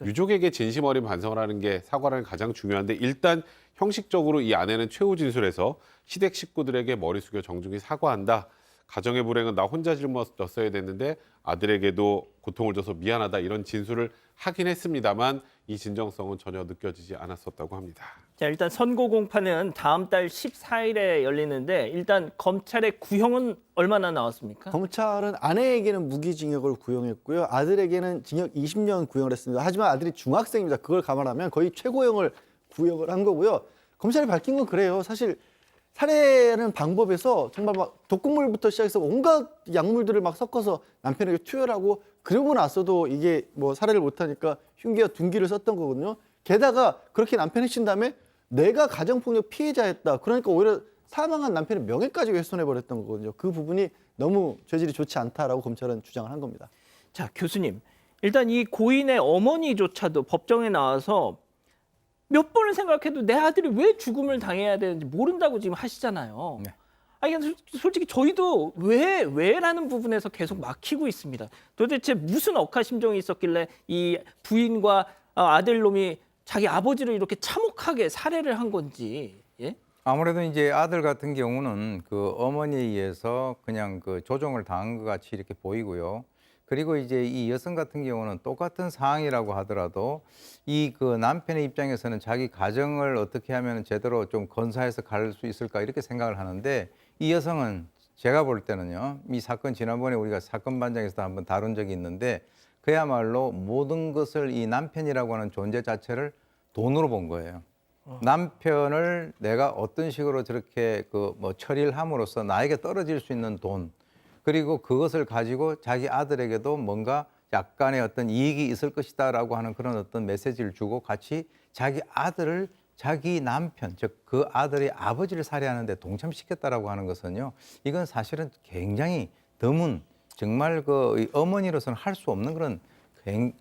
유족에게 진심 어린 반성을 하는 게 사과라는 게 가장 중요한데 일단 형식적으로 이 아내는 최후 진술에서 시댁 식구들에게 머리 숙여 정중히 사과한다. 가정의 불행은 나 혼자 짊어졌어야 됐는데 아들에게도 고통을 줘서 미안하다 이런 진술을 하긴 했습니다만 이 진정성은 전혀 느껴지지 않았었다고 합니다.
자, 일단 선고 공판은 다음 달 14일에 열리는데 일단 검찰의 구형은 얼마나 나왔습니까?
검찰은 아내에게는 무기징역을 구형했고요. 아들에게는 징역 20년 구형을 했습니다. 하지만 아들이 중학생입니다. 그걸 감안하면 거의 최고형을 구형을 한 거고요. 검찰이 밝힌 건 그래요. 사실 살해하는 방법에서 정말 막 독극물부터 시작해서 온갖 약물들을 막 섞어서 남편에게 투여하고 그러고 나서도 이게 뭐 살해를 못하니까 흉기와 둔기를 썼던 거거든요. 게다가 그렇게 남편 해친 다음에 내가 가정폭력 피해자였다. 그러니까 오히려 사망한 남편의 명예까지 훼손해버렸던 거거든요. 그 부분이 너무 죄질이 좋지 않다라고 검찰은 주장을 한 겁니다.
자, 교수님. 일단 이 고인의 어머니조차도 법정에 나와서 몇 번을 생각해도 내 아들이 왜 죽음을 당해야 되는지 모른다고 지금 하시잖아요.
네.
아니, 솔직히 저희도 왜라는 부분에서 계속 막히고 있습니다. 도대체 무슨 억하심정이 있었길래 이 부인과 아들놈이 자기 아버지를 이렇게 참혹하게 살해를 한 건지. 예?
아무래도 이제 아들 같은 경우는 그 어머니에 의해서 그냥 그 조종을 당한 것 같이 이렇게 보이고요. 그리고 이제 이 여성 같은 경우는 똑같은 상황이라고 하더라도 이 그 남편의 입장에서는 자기 가정을 어떻게 하면 제대로 좀 건사해서 갈 수 있을까 이렇게 생각을 하는데 이 여성은 제가 볼 때는요. 이 사건 지난번에 우리가 사건 반장에서도 한번 다룬 적이 있는데 그야말로 모든 것을 이 남편이라고 하는 존재 자체를 돈으로 본 거예요. 남편을 내가 어떤 식으로 저렇게 그 뭐 처리를 함으로써 나에게 떨어질 수 있는 돈, 그리고 그것을 가지고 자기 아들에게도 뭔가 약간의 어떤 이익이 있을 것이다라고 하는 그런 어떤 메시지를 주고 같이 자기 아들을 자기 남편, 즉 그 아들의 아버지를 살해하는 데 동참시켰다라고 하는 것은요. 이건 사실은 굉장히 드문, 정말 그 어머니로서는 할 수 없는 그런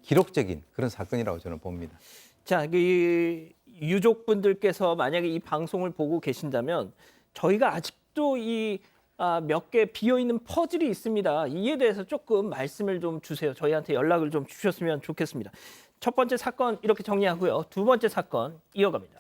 기록적인 그런 사건이라고 저는 봅니다.
자, 그 유족분들께서 만약에 이 방송을 보고 계신다면 저희가 아직도 이 몇 개 비어 있는 퍼즐이 있습니다. 이에 대해서 조금 말씀을 좀 주세요. 저희한테 연락을 좀 주셨으면 좋겠습니다. 첫 번째 사건 이렇게 정리하고요. 두 번째 사건 이어갑니다.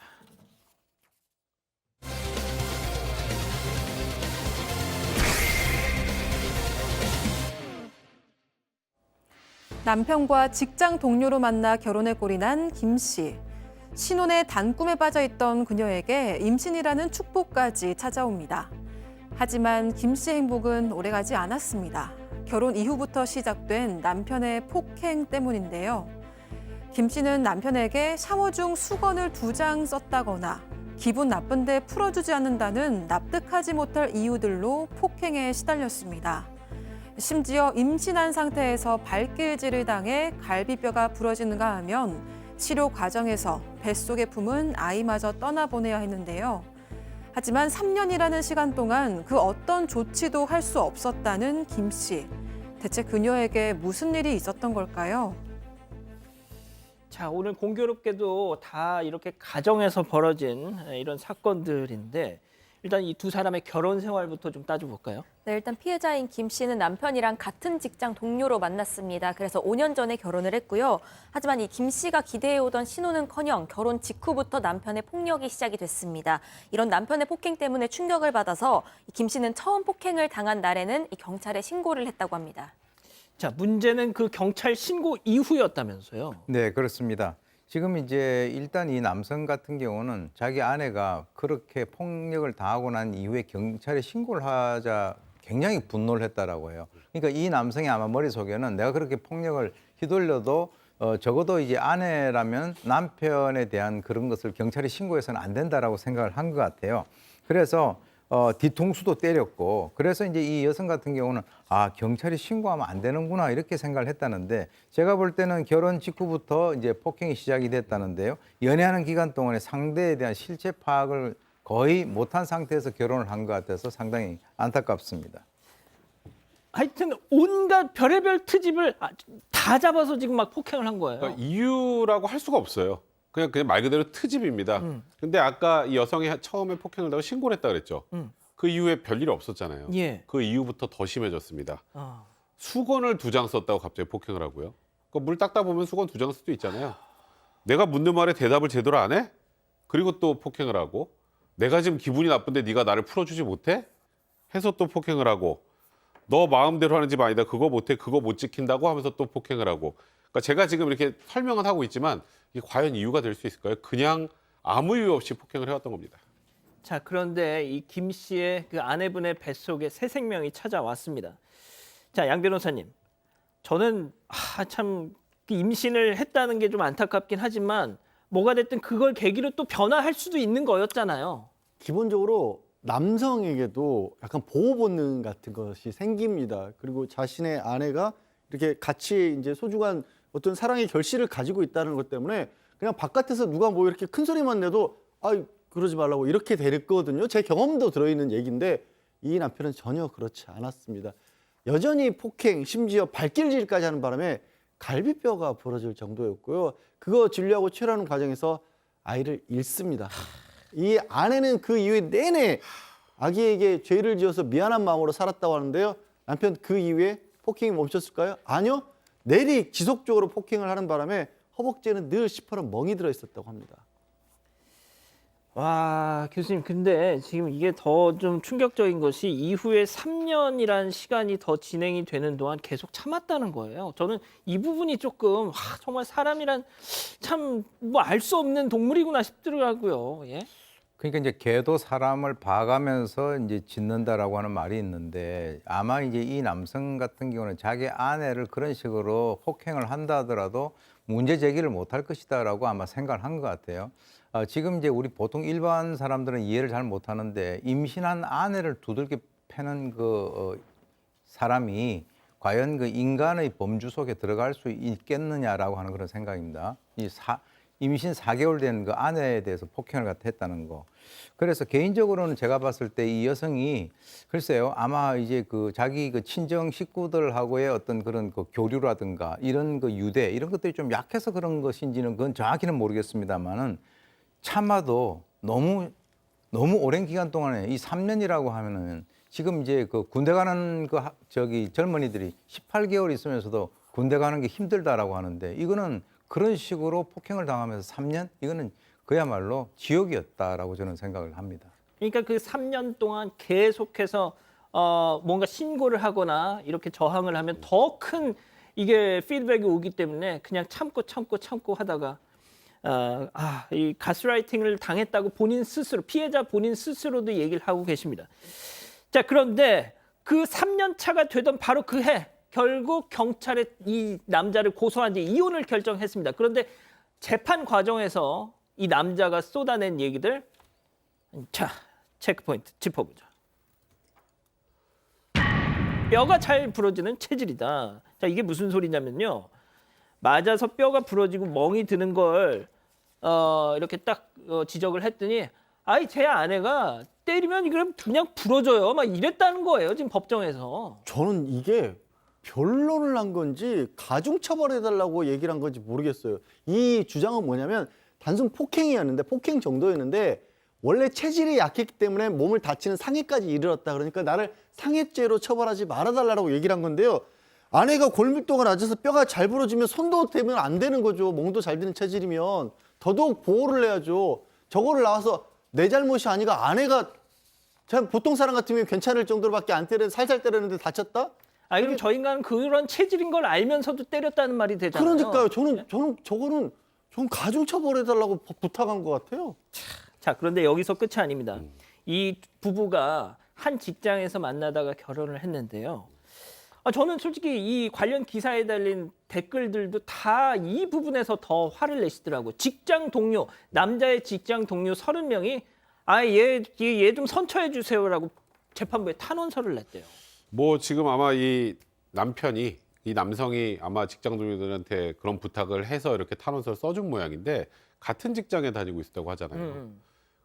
남편과 직장 동료로 만나 결혼에 골이 난 김 씨. 신혼의 단꿈에 빠져있던 그녀에게 임신이라는 축복까지 찾아옵니다. 하지만 김 씨의 행복은 오래가지 않았습니다. 결혼 이후부터 시작된 남편의 폭행 때문인데요. 김 씨는 남편에게 샤워 중 수건을 2장 썼다거나 기분 나쁜데 풀어주지 않는다는 납득하지 못할 이유들로 폭행에 시달렸습니다. 심지어 임신한 상태에서 발길질을 당해 갈비뼈가 부러지는가 하면 치료 과정에서 뱃속에 품은 아이마저 떠나보내야 했는데요. 하지만 3년이라는 시간 동안 그 어떤 조치도 할 수 없었다는 김 씨. 대체 그녀에게 무슨 일이 있었던 걸까요?
자, 오늘 공교롭게도 다 이렇게 가정에서 벌어진 이런 사건들인데 일단 이 두 사람의 결혼 생활부터 좀 따져볼까요?
네, 일단 피해자인 김 씨는 남편이랑 같은 직장 동료로 만났습니다. 그래서 5년 전에 결혼을 했고요. 하지만 이 김 씨가 기대해오던 신혼은커녕 결혼 직후부터 남편의 폭력이 시작이 됐습니다. 이런 남편의 폭행 때문에 충격을 받아서 김 씨는 처음 폭행을 당한 날에는 이 경찰에 신고를 했다고 합니다.
자, 문제는 그 경찰 신고 이후였다면서요?
네, 그렇습니다. 지금 이제 일단 이 남성 같은 경우는 자기 아내가 그렇게 폭력을 당하고 난 이후에 경찰에 신고를 하자 굉장히 분노를 했다라고 해요. 그러니까 이 남성이 아마 머릿속에는 내가 그렇게 폭력을 휘둘려도 적어도 이제 아내라면 남편에 대한 그런 것을 경찰에 신고해서는 안 된다라고 생각을 한 것 같아요. 그래서 뒤통수도 때렸고, 그래서 이제 이 여성 같은 경우는 경찰이 신고하면 안 되는구나 이렇게 생각을 했다는데, 제가 볼 때는 결혼 직후부터 이제 폭행이 시작이 됐다는데요. 연애하는 기간 동안에 상대에 대한 실체 파악을 거의 못한 상태에서 결혼을 한 것 같아서 상당히 안타깝습니다.
하여튼 온갖 별의별 트집을 다 잡아서 지금 막 폭행을 한 거예요.
그러니까 이유라고 할 수가 없어요. 그냥 말 그대로 트집입니다. 근데 아까 이 여성이 처음에 폭행을 당하고 신고를 했다 그랬죠. 그 이후에 별일 없었잖아요.
예.
그 이후부터 더 심해졌습니다. 수건을 2장 썼다고 갑자기 폭행을 하고요. 물 닦다 보면 수건 2장 쓸 수도 있잖아요. 내가 묻는 말에 대답을 제대로 안 해? 그리고 또 폭행을 하고, 내가 지금 기분이 나쁜데 네가 나를 풀어주지 못해? 해서 또 폭행을 하고, 너 마음대로 하는 집 아니다, 그거 못해, 그거 못 지킨다고 하면서 또 폭행을 하고. 그러니까 제가 지금 이렇게 설명은 하고 있지만 이게 과연 이유가 될 수 있을까요? 그냥 아무 이유 없이 폭행을 해왔던 겁니다.
자, 그런데 이 김 씨의 그 아내분의 뱃속에 새 생명이 찾아왔습니다. 자, 양 변호사님, 저는 참 임신을 했다는 게 좀 안타깝긴 하지만 뭐가 됐든 그걸 계기로 또 변화할 수도 있는 거였잖아요.
기본적으로 남성에게도 약간 보호 본능 같은 것이 생깁니다. 그리고 자신의 아내가 이렇게 같이 이제 소중한 어떤 사랑의 결실을 가지고 있다는 것 때문에 그냥 바깥에서 누가 뭐 이렇게 큰 소리만 내도 그러지 말라고 이렇게 됐거든요. 제 경험도 들어있는 얘기인데 이 남편은 전혀 그렇지 않았습니다. 여전히 폭행, 심지어 발길질까지 하는 바람에 갈비뼈가 부러질 정도였고요. 그거 진료하고 치료하는 과정에서 아이를 잃습니다. 이 아내는 그 이후에 내내 아기에게 죄를 지어서 미안한 마음으로 살았다고 하는데요. 남편 그 이후에 폭행이 멈췄을까요? 아니요. 내리 지속적으로 폭행을 하는 바람에 허벅지에는 늘 시퍼런 멍이 들어 있었다고 합니다.
와, 교수님, 근데 지금 이게 더 좀 충격적인 것이 이후에 3년이란 시간이 더 진행이 되는 동안 계속 참았다는 거예요. 저는 이 부분이 조금 정말 사람이란 참 뭐 알 수 없는 동물이구나 싶더라고요. 예?
그러니까 이제 개도 사람을 봐가면서 이제 짖는다라고 하는 말이 있는데, 아마 이제 이 남성 같은 경우는 자기 아내를 그런 식으로 폭행을 한다 하더라도 문제 제기를 못할 것이다라고 아마 생각을 한 것 같아요. 지금 이제 우리 보통 일반 사람들은 이해를 잘 못하는데 임신한 아내를 두들겨 패는 사람이 과연 그 인간의 범주 속에 들어갈 수 있겠느냐라고 하는 그런 생각입니다. 임신 4개월 된 그 아내에 대해서 폭행을 했다는 거. 그래서 개인적으로는 제가 봤을 때 이 여성이 글쎄요, 아마 이제 그 자기 그 친정 식구들하고의 어떤 그런 그 교류라든가 이런 그 유대 이런 것들이 좀 약해서 그런 것인지는 그건 정확히는 모르겠습니다만은 참아도 너무 오랜 기간 동안에 이 3년이라고 하면은 지금 이제 그 군대 가는 젊은이들이 18개월 있으면서도 군대 가는 게 힘들다라고 하는데 이거는 그런 식으로 폭행을 당하면서 3년? 이거는 그야말로 지옥이었다라고 저는 생각을 합니다.
그러니까 그 3년 동안 계속해서 뭔가 신고를 하거나 이렇게 저항을 하면 더 큰 이게 피드백이 오기 때문에 그냥 참고 하다가 이 가스라이팅을 당했다고 본인 스스로, 피해자 본인 스스로도 얘기를 하고 계십니다. 자, 그런데 그 3년 차가 되던 바로 그 해 결국 경찰에 이 남자를 고소한 뒤 이혼을 결정했습니다. 그런데 재판 과정에서 이 남자가 쏟아낸 얘기들, 자, 체크포인트 짚어보죠. 뼈가 잘 부러지는 체질이다. 자, 이게 무슨 소리냐면요. 맞아서 뼈가 부러지고 멍이 드는 걸 이렇게 딱 지적을 했더니 제 아내가 때리면 이걸 그냥 부러져요. 막 이랬다는 거예요. 지금 법정에서.
저는 이게 변론을 한 건지 가중처벌해달라고 얘기를 한 건지 모르겠어요. 이 주장은 뭐냐면 단순 폭행이었는데, 폭행 정도였는데 원래 체질이 약했기 때문에 몸을 다치는 상해까지 이르렀다. 그러니까 나를 상해죄로 처벌하지 말아달라고 얘기를 한 건데요. 아내가 골밀도가 낮아서 뼈가 잘 부러지면 손도 대면 안 되는 거죠. 멍도 잘 드는 체질이면. 더더욱 보호를 해야죠. 저거를 나와서 내 잘못이 아니가 아내가 보통 사람 같으면 괜찮을 정도로밖에 안 때렸는데 살살 때렸는데 다쳤다?
그럼 저 인간은 그런 체질인 걸 알면서도 때렸다는 말이 되잖아요.
그러니까요. 저는 가중처벌해달라고 부탁한 것 같아요.
자, 그런데 여기서 끝이 아닙니다. 이 부부가 한 직장에서 만나다가 결혼을 했는데요. 저는 솔직히 이 관련 기사에 달린 댓글들도 다 이 부분에서 더 화를 내시더라고요. 직장 동료, 남자의 직장 동료 30명이 얘 좀 선처해 주세요라고 재판부에 탄원서를 냈대요.
뭐 지금 아마 이 남편이 이 남성이 아마 직장 동료들한테 그런 부탁을 해서 이렇게 탄원서를 써준 모양인데 같은 직장에 다니고 있었다고 하잖아요.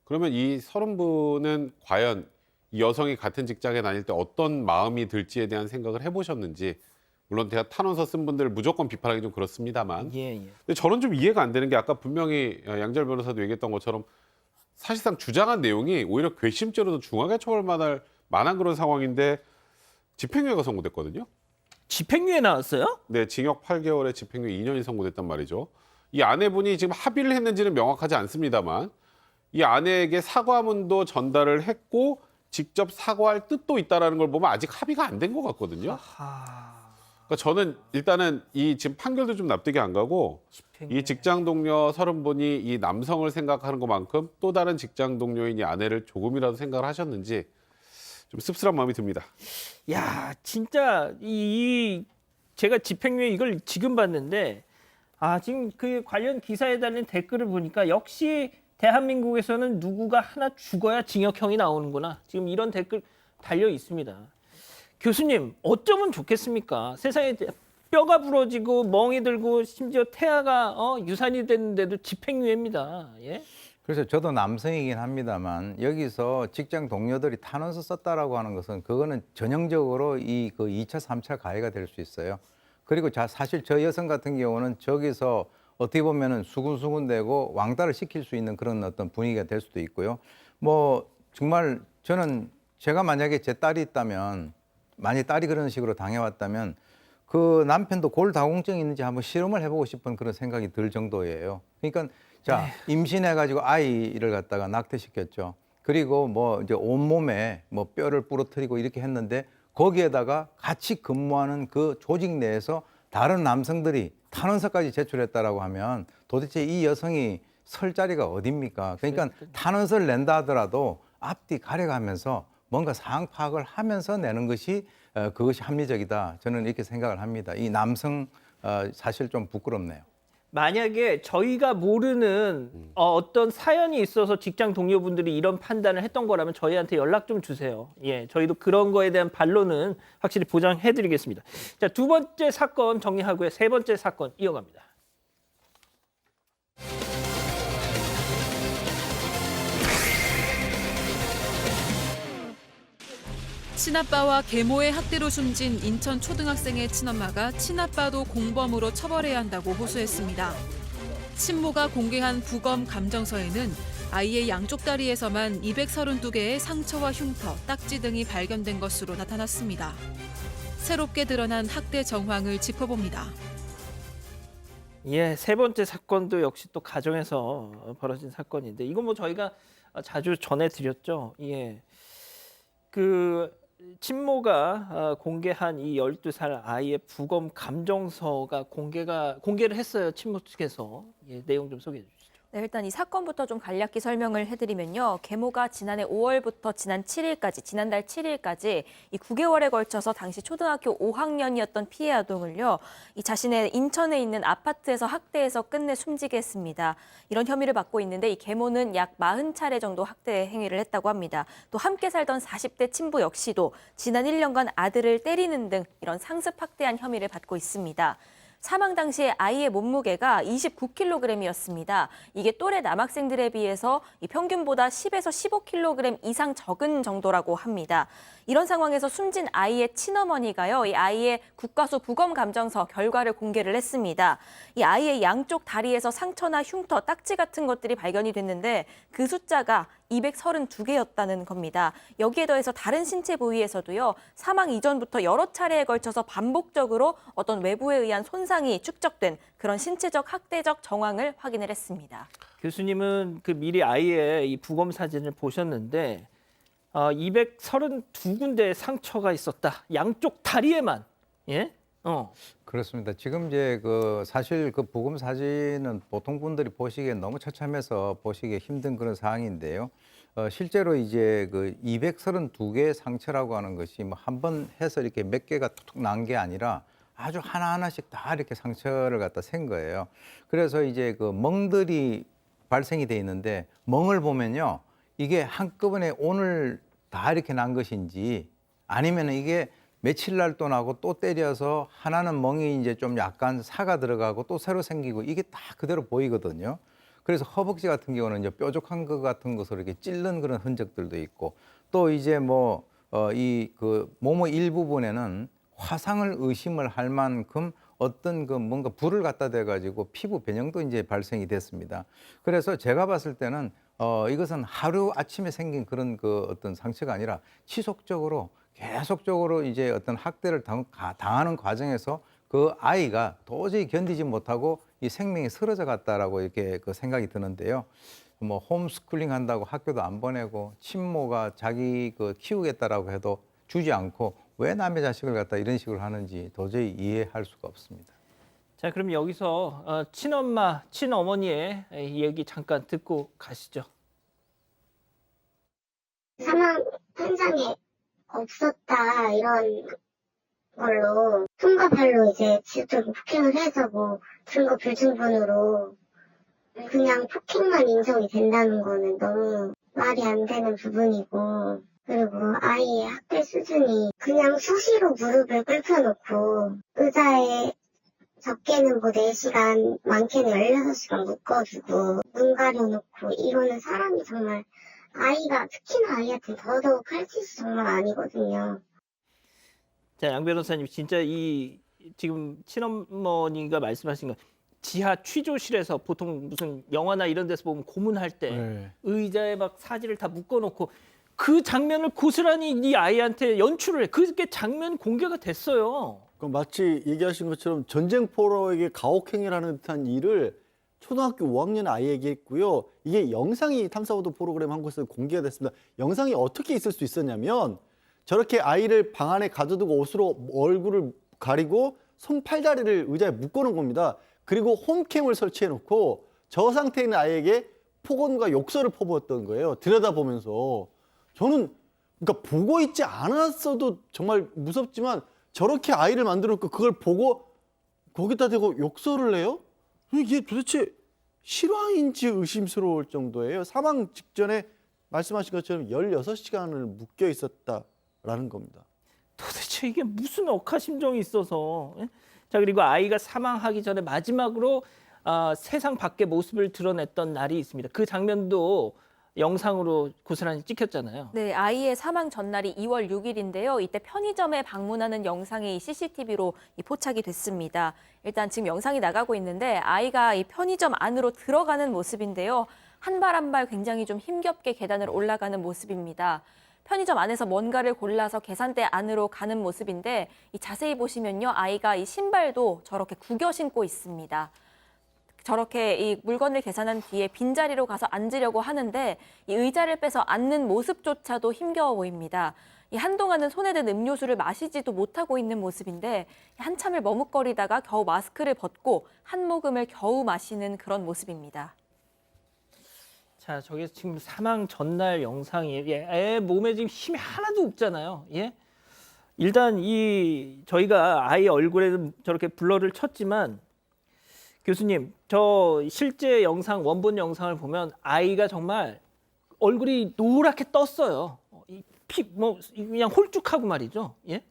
그러면 이 30분은 과연 이 여성이 같은 직장에 다닐 때 어떤 마음이 들지에 대한 생각을 해보셨는지, 물론 제가 탄원서 쓴 분들을 무조건 비판하기 좀 그렇습니다만 근데 저는 좀 이해가 안 되는 게 아까 분명히 양절 변호사도 얘기했던 것처럼 사실상 주장한 내용이 오히려 괘씸죄로도 중하게 처벌만할 만한 그런 상황인데 집행유예가 선고됐거든요.
집행유예 나왔어요?
네, 징역 8개월에 집행유예 2년이 선고됐단 말이죠. 이 아내분이 지금 합의를 했는지는 명확하지 않습니다만 이 아내에게 사과문도 전달을 했고 직접 사과할 뜻도 있다라는 걸 보면 아직 합의가 안 된 것 같거든요. 그러니까 저는 일단은 이 지금 판결도 좀 납득이 안 가고 이 직장 동료 30분이 이 남성을 생각하는 것만큼 또 다른 직장 동료인 이 아내를 조금이라도 생각을 하셨는지 좀 씁쓸한 마음이 듭니다.
야, 진짜 제가 집행유예 이걸 지금 봤는데 지금 그 관련 기사에 달린 댓글을 보니까 역시 대한민국에서는 누구가 하나 죽어야 징역형이 나오는구나. 지금 이런 댓글 달려 있습니다. 교수님, 어쩌면 좋겠습니까? 세상에 뼈가 부러지고 멍이 들고 심지어 태아가 유산이 됐는데도 집행유예입니다. 예?
그래서 저도 남성이긴 합니다만 여기서 직장 동료들이 탄원서 썼다라고 하는 것은 그거는 전형적으로 그 2차, 3차 가해가 될 수 있어요. 그리고 사실 저 여성 같은 경우는 저기서 어떻게 보면은 수군수군대고 왕따를 시킬 수 있는 그런 어떤 분위기가 될 수도 있고요. 뭐 정말 저는 제가 만약에 제 딸이 있다면, 만약 딸이 그런 식으로 당해왔다면 그 남편도 골다공증이 있는지 한번 실험을 해보고 싶은 그런 생각이 들 정도예요. 그러니까 자, 임신해가지고 아이를 갖다가 낙태시켰죠. 그리고 뭐 이제 온몸에 뭐 뼈를 부러뜨리고 이렇게 했는데 거기에다가 같이 근무하는 그 조직 내에서 다른 남성들이 탄원서까지 제출했다라고 하면 도대체 이 여성이 설 자리가 어딥니까? 그러니까 탄원서를 낸다 하더라도 앞뒤 가려가면서 뭔가 상황 파악을 하면서 내는 것이 그것이 합리적이다. 저는 이렇게 생각을 합니다. 이 남성 사실 좀 부끄럽네요.
만약에 저희가 모르는 어떤 사연이 있어서 직장 동료분들이 이런 판단을 했던 거라면 저희한테 연락 좀 주세요. 예, 저희도 그런 거에 대한 반론은 확실히 보장해드리겠습니다. 자, 두 번째 사건 정리하고요. 세 번째 사건 이어갑니다.
친아빠와 계모의 학대로 숨진 인천 초등학생의 친엄마가 친아빠도 공범으로 처벌해야 한다고 호소했습니다. 친모가 공개한 부검 감정서에는 아이의 양쪽 다리에서만 232개의 상처와 흉터, 딱지 등이 발견된 것으로 나타났습니다. 새롭게 드러난 학대 정황을 짚어봅니다.
예, 세 번째 사건도 역시 또 가정에서 벌어진 사건인데 이건 뭐 저희가 자주 전해드렸죠. 예, 그 친모가 공개한 이 12살 아이의 부검 감정서가 공개를 했어요. 친모 측에서. 예, 내용 좀 소개해 주시죠.
네, 일단 이 사건부터 좀 간략히 설명을 해드리면요. 계모가 지난해 5월부터 지난달 7일까지 이 9개월에 걸쳐서 당시 초등학교 5학년이었던 피해 아동을요. 이 자신의 인천에 있는 아파트에서 학대해서 끝내 숨지게 했습니다. 이런 혐의를 받고 있는데 이 계모는 약 40차례 정도 학대 행위를 했다고 합니다. 또 함께 살던 40대 친부 역시도 지난 1년간 아들을 때리는 등 이런 상습 학대한 혐의를 받고 있습니다. 사망 당시에 아이의 몸무게가 29kg이었습니다. 이게 또래 남학생들에 비해서 이 평균보다 10에서 15kg 이상 적은 정도라고 합니다. 이런 상황에서 숨진 아이의 친어머니가요, 이 아이의 국가수 부검 감정서 결과를 공개를 했습니다. 이 아이의 양쪽 다리에서 상처나 흉터, 딱지 같은 것들이 발견이 됐는데 그 숫자가 232개였다는 겁니다. 여기에 더해서 다른 신체 부위에서도요, 사망 이전부터 여러 차례에 걸쳐서 반복적으로 어떤 외부에 의한 손상이 축적된 그런 신체적 학대적 정황을 확인을 했습니다.
교수님은 그 미리 아이의 이 부검 사진을 보셨는데 232군데의 상처가 있었다. 양쪽 다리에만. 예?
그렇습니다. 지금 이제 그 사실 그 부검 사진은 보통 분들이 보시기엔 너무 처참해서 보시기 힘든 그런 상황인데요. 실제로 이제 그 232개의 상처라고 하는 것이 뭐 한 번 해서 이렇게 몇 개가 툭툭 난 게 아니라 아주 하나하나씩 다 이렇게 상처를 갖다 센 거예요. 그래서 이제 그 멍들이 발생이 돼 있는데 멍을 보면요. 이게 한꺼번에 오늘 다 이렇게 난 것인지 아니면 이게 며칠 날 또 나고 또 때려서 하나는 멍이 이제 좀 약간 사가 들어가고 또 새로 생기고 이게 다 그대로 보이거든요. 그래서 허벅지 같은 경우는 이제 뾰족한 것 같은 것으로 이렇게 찔른 그런 흔적들도 있고 또 이제 뭐 이 그 몸의 일부분에는 화상을 의심을 할 만큼 어떤 그 뭔가 불을 갖다 대 가지고 피부 변형도 이제 발생이 됐습니다. 그래서 제가 봤을 때는 이것은 하루 아침에 생긴 그런 그 어떤 상처가 아니라 지속적으로 계속적으로 이제 어떤 학대를 당하는 과정에서 그 아이가 도저히 견디지 못하고 이 생명이 쓰러져 갔다라고 이렇게 그 생각이 드는데요. 뭐 홈스쿨링 한다고 학교도 안 보내고 친모가 자기 그 키우겠다라고 해도 주지 않고 왜 남의 자식을 갖다 이런 식으로 하는지 도저히 이해할 수가 없습니다.
자, 그럼 여기서 친엄마, 친어머니의 얘기 잠깐 듣고 가시죠.
사망 현장에 없었다 이런 걸로 손과 발로 이제 지속적으로 폭행을 해서 뭐 증거 불충분으로 그냥 폭행만 인정이 된다는 거는 너무 말이 안 되는 부분이고, 그리고 아이의 학대 수준이 그냥 수시로 무릎을 꿇혀놓고 의자에 적게는 뭐 4시간, 많게는 16시간 묶어두고 눈 가려놓고 이러는 사람이 정말 아이가, 특히나 아이한테 더더욱 할 짓이 정말 아니거든요.
자, 양 변호사님, 진짜 이 지금 친어머니가 말씀하신 거 지하 취조실에서 보통 무슨 영화나 이런 데서 보면 고문할 때 의자에 막 사지를 다 묶어놓고 그 장면을 고스란히 이 아이한테 연출을 해. 그게 장면 공개가 됐어요.
마치 얘기하신 것처럼 전쟁포로에게 가혹행위를 하는 듯한 일을 초등학교 5학년 아이에게 했고요. 이게 영상이 탐사보도 프로그램 한 곳에서 공개가 됐습니다. 영상이 어떻게 있을 수 있었냐면 저렇게 아이를 방 안에 가둬두고 옷으로 얼굴을 가리고 손, 팔다리를 의자에 묶어놓은 겁니다. 그리고 홈캠을 설치해놓고 저 상태에 있는 아이에게 폭언과 욕설을 퍼부었던 거예요. 들여다보면서. 저는 그러니까 보고 있지 않았어도 정말 무섭지만 저렇게 아이를 만들어놓고 그걸 보고 거기다 대고 욕설을 해요? 이게 도대체 실화인지 의심스러울 정도예요. 사망 직전에 말씀하신 것처럼 16시간을 묶여 있었다라는 겁니다.
도대체 이게 무슨 억하심정이 있어서. 예? 자, 그리고 아이가 사망하기 전에 마지막으로 세상 밖의 모습을 드러냈던 날이 있습니다. 그 장면도 영상으로 고스란히 찍혔잖아요.
네, 아이의 사망 전날이 2월 6일인데요. 이때 편의점에 방문하는 영상이 CCTV로 포착이 됐습니다. 일단 지금 영상이 나가고 있는데 아이가 이 편의점 안으로 들어가는 모습인데요. 한 발 한 발 굉장히 좀 힘겹게 계단을 올라가는 모습입니다. 편의점 안에서 뭔가를 골라서 계산대 안으로 가는 모습인데 이 자세히 보시면요. 아이가 이 신발도 저렇게 구겨 신고 있습니다. 저렇게 이 물건을 계산한 뒤에 빈자리로 가서 앉으려고 하는데 이 의자를 빼서 앉는 모습조차도 힘겨워 보입니다. 이 한동안은 손에 든 음료수를 마시지도 못하고 있는 모습인데 한참을 머뭇거리다가 겨우 마스크를 벗고 한 모금을 겨우 마시는 그런 모습입니다.
자, 저게 지금 사망 전날 영상이에요. 예, 애 몸에 지금 힘이 하나도 없잖아요. 예? 일단 저희가 아이 얼굴에는 저렇게 블러를 쳤지만 교수님, 저 실제 영상, 원본 영상을 보면 아이가 정말 얼굴이 노랗게 떴어요. 그냥 홀쭉하고 말이죠. 예?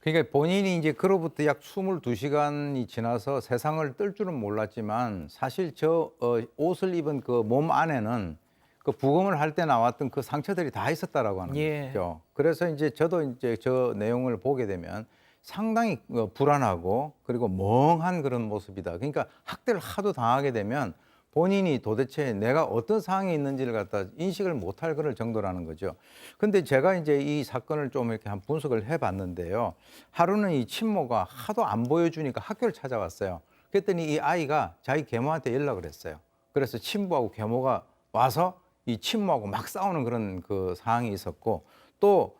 그러니까 본인이 이제 그로부터 약 22시간이 지나서 세상을 뜰 줄은 몰랐지만 사실 저 옷을 입은 그 몸 안에는 그 부검을 할 때 나왔던 그 상처들이 다 있었다라고 하는
예.
거죠. 그래서 이제 저도 이제 저 내용을 보게 되면 상당히 불안하고 그리고 멍한 그런 모습이다. 그러니까 학대를 하도 당하게 되면 본인이 도대체 내가 어떤 상황에 있는지를 갖다 인식을 못할 그럴 정도라는 거죠. 근데 제가 이제 이 사건을 좀 이렇게 한 분석을 해봤는데요. 하루는 이 친모가 하도 안 보여주니까 학교를 찾아왔어요. 그랬더니 이 아이가 자기 계모한테 연락을 했어요. 그래서 친부하고 계모가 와서 이 친모하고 막 싸우는 그런 그 상황이 있었고 또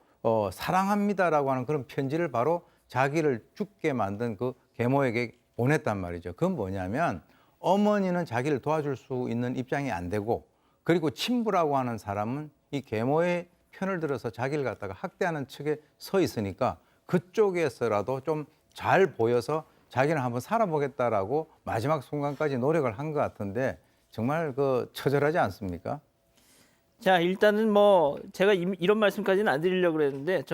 사랑합니다라고 하는 그런 편지를 바로 자기를 죽게 만든 그 계모에게 보냈단 말이죠. 그건 뭐냐면 어머니는 자기를 도와줄 수 있는 입장이 안 되고 그리고 친부라고 하는 사람은 이 계모의 편을 들어서 자기를 갖다가 학대하는 측에 서 있으니까 그쪽에서라도 좀 잘 보여서 자기는 한번 살아보겠다라고 마지막 순간까지 노력을 한 것 같은데 정말 그 처절하지 않습니까?
자, 일단은 제가 이런 말씀까지는 안 드리려고 그랬는데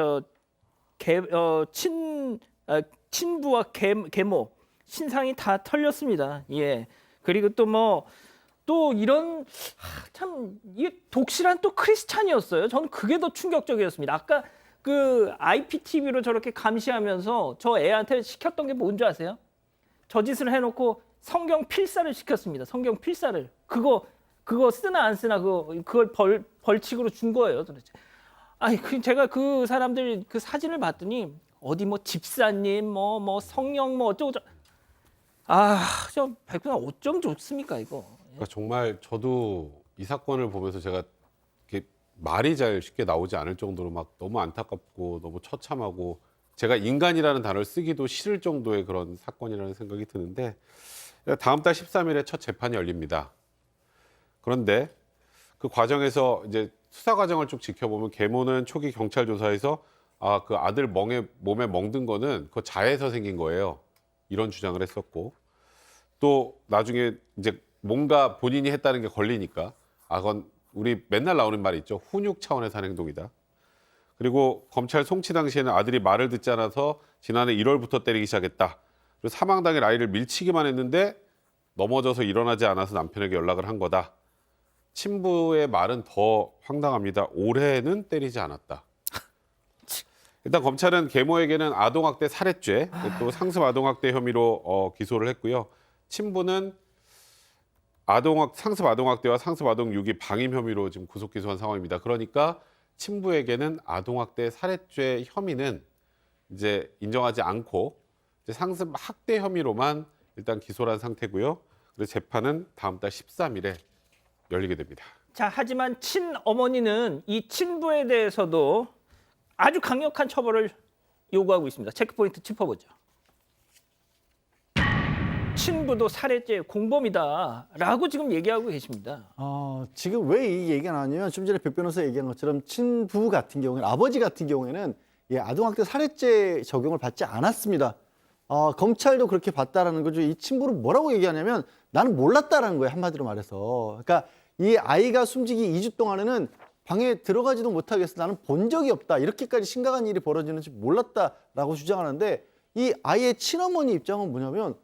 친부와 계모 신상이 다 털렸습니다. 예. 그리고 또 이런 참 이게 독실한 또 크리스찬이었어요. 저는 그게 더 충격적이었습니다. 아까 그 IPTV로 저렇게 감시하면서 저 애한테 시켰던 게 뭔지 아세요? 저 짓을 해놓고 성경 필사를 시켰습니다. 성경 필사를. 그거 쓰나 안 쓰나 그걸 벌칙으로 준 거예요, 도대체. 아니, 제가 그 사람들 그 사진을 봤더니 어디 집사님 성령 어쩌고 저 백구나 어쩜 좋습니까 이거.
그러니까 정말 저도 이 사건을 보면서 제가 이렇게 말이 잘 쉽게 나오지 않을 정도로 막 너무 안타깝고 너무 처참하고 제가 인간이라는 단어를 쓰기도 싫을 정도의 그런 사건이라는 생각이 드는데 다음 달 13일에 첫 재판이 열립니다. 그런데 그 과정에서 이제 수사 과정을 쭉 지켜보면 계모는 초기 경찰 조사에서 그 아들 몸에 멍든 거는 그 자해에서 생긴 거예요. 이런 주장을 했었고 또 나중에 이제 뭔가 본인이 했다는 게 걸리니까 그건 우리 맨날 나오는 말이 있죠. 훈육 차원에서 한 행동이다. 그리고 검찰 송치 당시에는 아들이 말을 듣지 않아서 지난해 1월부터 때리기 시작했다. 그리고 사망 당일 아이를 밀치기만 했는데 넘어져서 일어나지 않아서 남편에게 연락을 한 거다. 친부의 말은 더 황당합니다. 올해는 때리지 않았다. 일단 검찰은 계모에게는 아동학대 살해죄, 또 상습 아동학대 혐의로 기소를 했고요. 친부는 상습 아동학대와 상습 아동유기 방임 혐의로 지금 구속 기소한 상황입니다. 그러니까 친부에게는 아동학대 살해죄 혐의는 이제 인정하지 않고 이제 상습 학대 혐의로만 일단 기소를 한 상태고요. 그래서 재판은 다음 달 13일에 열리게 됩니다.
자, 하지만 친어머니는 이 친부에 대해서도 아주 강력한 처벌을 요구하고 있습니다. 체크포인트 짚어보죠. 친부도 살해죄 공범이다라고 지금 얘기하고 계십니다.
지금 왜 이 얘기가 나왔냐면 좀 전에 백 변호사 얘기한 것처럼 친부 같은 경우에는 아버지 같은 경우에는 아동학대 살해죄 적용을 받지 않았습니다. 검찰도 그렇게 봤다라는 거죠. 이 친부를 뭐라고 얘기하냐면 나는 몰랐다라는 거예요. 한마디로 말해서. 그러니까 이 아이가 숨지기 2주 동안에는 방에 들어가지도 못하겠어. 나는 본 적이 없다. 이렇게까지 심각한 일이 벌어지는지 몰랐다라고 주장하는데 이 아이의 친어머니 입장은 뭐냐면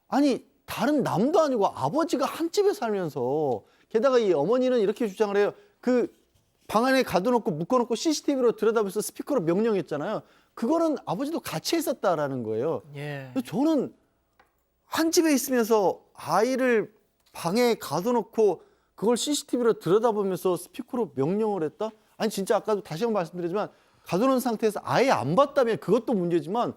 아니 다른 남도 아니고 아버지가 한 집에 살면서 게다가 이 어머니는 이렇게 주장을 해요. 그 방 안에 가둬놓고 묶어놓고 CCTV로 들여다보면서 스피커로 명령했잖아요. 그거는 아버지도 같이 했었다라는 거예요.
예.
저는 한 집에 있으면서 아이를 방에 가둬놓고 그걸 CCTV로 들여다보면서 스피커로 명령을 했다? 아니 진짜 아까도 다시 한번 말씀드리지만 가둬놓은 상태에서 아예 안 봤다면 그것도 문제지만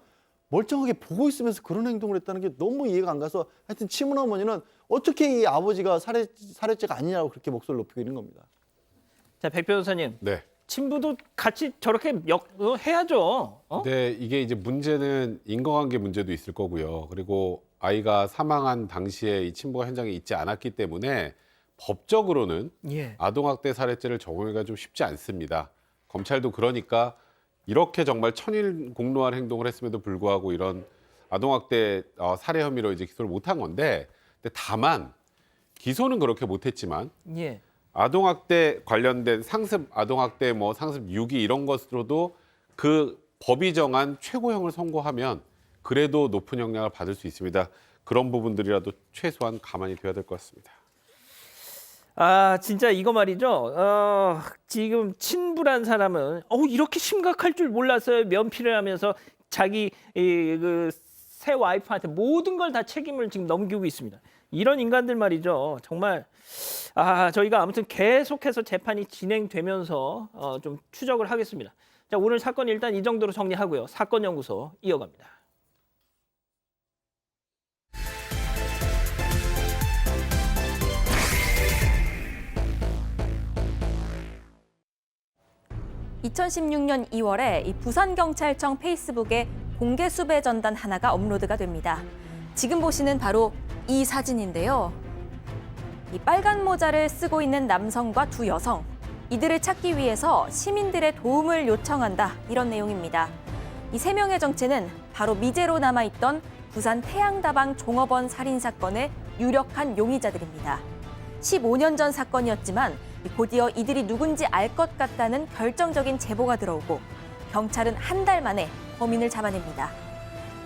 멀쩡하게 보고 있으면서 그런 행동을 했다는 게 너무 이해가 안 가서 하여튼 친어머니는 어떻게 이 아버지가 살해죄가 아니냐고 그렇게 목소리를 높이고 있는 겁니다.
자, 백 변호사님.
네.
친부도 같이 저렇게 해야죠.
네, 이게 이제 문제는 인과관계 문제도 있을 거고요. 그리고 아이가 사망한 당시에 이 친부가 현장에 있지 않았기 때문에 법적으로는
예.
아동학대 살해죄를 적용하기가 좀 쉽지 않습니다. 검찰도 그러니까 이렇게 정말 천일공노할 행동을 했음에도 불구하고 이런 아동학대 살해 혐의로 이제 기소를 못한 건데, 근데 다만 기소는 그렇게 못했지만
예.
아동학대 관련된 상습 아동학대 뭐 상습 유기 이런 것으로도 그 법이 정한 최고형을 선고하면 그래도 높은 형량을 받을 수 있습니다. 그런 부분들이라도 최소한 가만히 둬야 될 것 같습니다.
아, 진짜 이거 말이죠. 지금 친부란 사람은 이렇게 심각할 줄 몰랐어요. 면피를 하면서 자기 그 새 와이프한테 모든 걸 다 책임을 지금 넘기고 있습니다. 이런 인간들 말이죠. 정말 저희가 아무튼 계속해서 재판이 진행되면서 좀 추적을 하겠습니다. 자, 오늘 사건 일단 이 정도로 정리하고요. 사건 연구소 이어갑니다.
(2016년 2월에) 이 부산경찰청 페이스북에 공개 수배 전단 하나가 업로드가 됩니다. 지금 보시는 바로 이 사진인데요. 이 빨간 모자를 쓰고 있는 남성과 두 여성, 이들을 찾기 위해서 시민들의 도움을 요청한다, 이런 내용입니다. 이 세 명의 정체는 바로 미제로 남아있던 부산 태양다방 종업원 살인 사건의 유력한 용의자들입니다. 15년 전 사건이었지만 곧이어 이들이 누군지 알 것 같다는 결정적인 제보가 들어오고 경찰은 한 달 만에 범인을 잡아냅니다.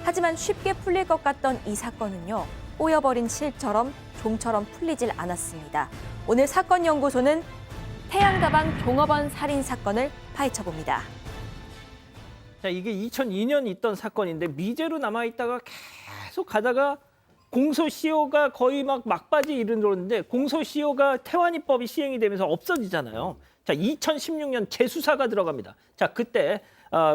하지만 쉽게 풀릴 것 같던 이 사건은요, 꼬여버린 실처럼 좀처럼 풀리질 않았습니다. 오늘 사건 연구소는 태양다방 종업원 살인 사건을 파헤쳐봅니다.
자, 이게 2002년 있던 사건인데 미제로 남아있다가 계속 가다가 공소시효가 거의 막바지 이르렀는데 공소시효가 태완이법이 시행이 되면서 없어지잖아요. 자, 2016년 재수사가 들어갑니다. 자, 그때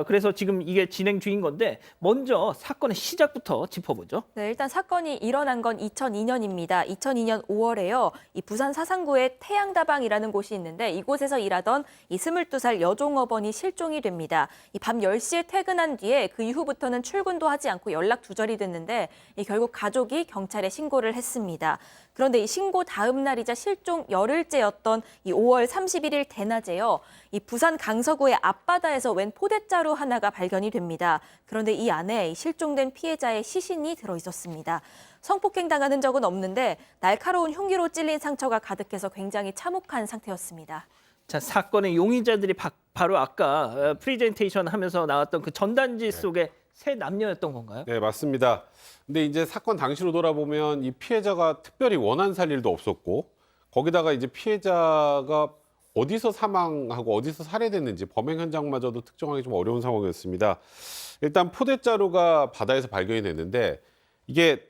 그래서 지금 이게 진행 중인 건데 먼저 사건의 시작부터 짚어보죠.
네, 일단 사건이 일어난 건 2002년입니다. 2002년 5월에요. 이 부산 사상구에 태양다방이라는 곳이 있는데 이곳에서 일하던 이 22살 여종업원이 실종이 됩니다. 이 밤 10시에 퇴근한 뒤에 그 이후부터는 출근도 하지 않고 연락 두절이 됐는데 결국 가족이 경찰에 신고를 했습니다. 그런데 이 신고 다음 날이자 실종 열흘째였던 이 5월 31일 대낮에요. 이 부산 강서구의 앞바다에서 웬 포대자루 하나가 발견이 됩니다. 그런데 이 안에 실종된 피해자의 시신이 들어 있었습니다. 성폭행 당하는 적은 없는데 날카로운 흉기로 찔린 상처가 가득해서 굉장히 참혹한 상태였습니다.
자, 사건의 용의자들이 바로 아까 프리젠테이션 하면서 나왔던 그 전단지 속의 세 남녀였던 건가요?
네, 맞습니다. 근데 이제 사건 당시로 돌아보면 이 피해자가 특별히 원한 살 일도 없었고 거기다가 이제 피해자가 어디서 사망하고 어디서 살해됐는지 범행 현장마저도 특정하기 좀 어려운 상황이었습니다. 일단 포대자루가 바다에서 발견이 됐는데 이게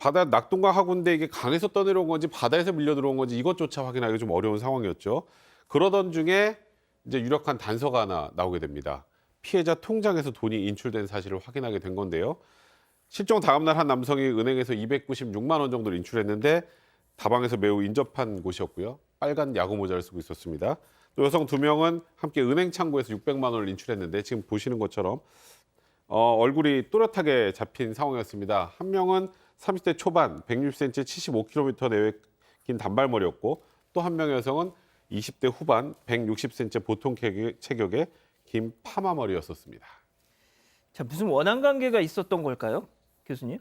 바다 낙동강 하구인데 이게 강에서 떠내려온 건지 바다에서 밀려 들어온 건지 이것조차 확인하기 좀 어려운 상황이었죠. 그러던 중에 이제 유력한 단서가 하나 나오게 됩니다. 피해자 통장에서 돈이 인출된 사실을 확인하게 된 건데요. 실종 다음 날 한 남성이 은행에서 296만 원 정도를 인출했는데 다방에서 매우 인접한 곳이었고요. 빨간 야구 모자를 쓰고 있었습니다. 또 여성 2명은 함께 은행 창구에서 600만 원을 인출했는데 지금 보시는 것처럼 얼굴이 또렷하게 잡힌 상황이었습니다. 한 명은 30대 초반, 160cm, 75km 내외 긴 단발머리였고 또 한 명의 여성은 20대 후반, 160cm 보통 체격의 긴 파마머리였었습니다.
자, 무슨 원한 관계가 있었던 걸까요? 교수님?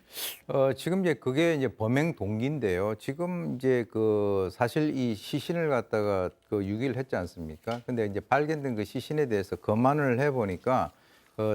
지금 이제 그게 이제 범행 동기인데요. 지금 이제 그 사실 이 시신을 갖다가 그 유기를 했지 않습니까? 근데 이제 발견된 그 시신에 대해서 검안을 해보니까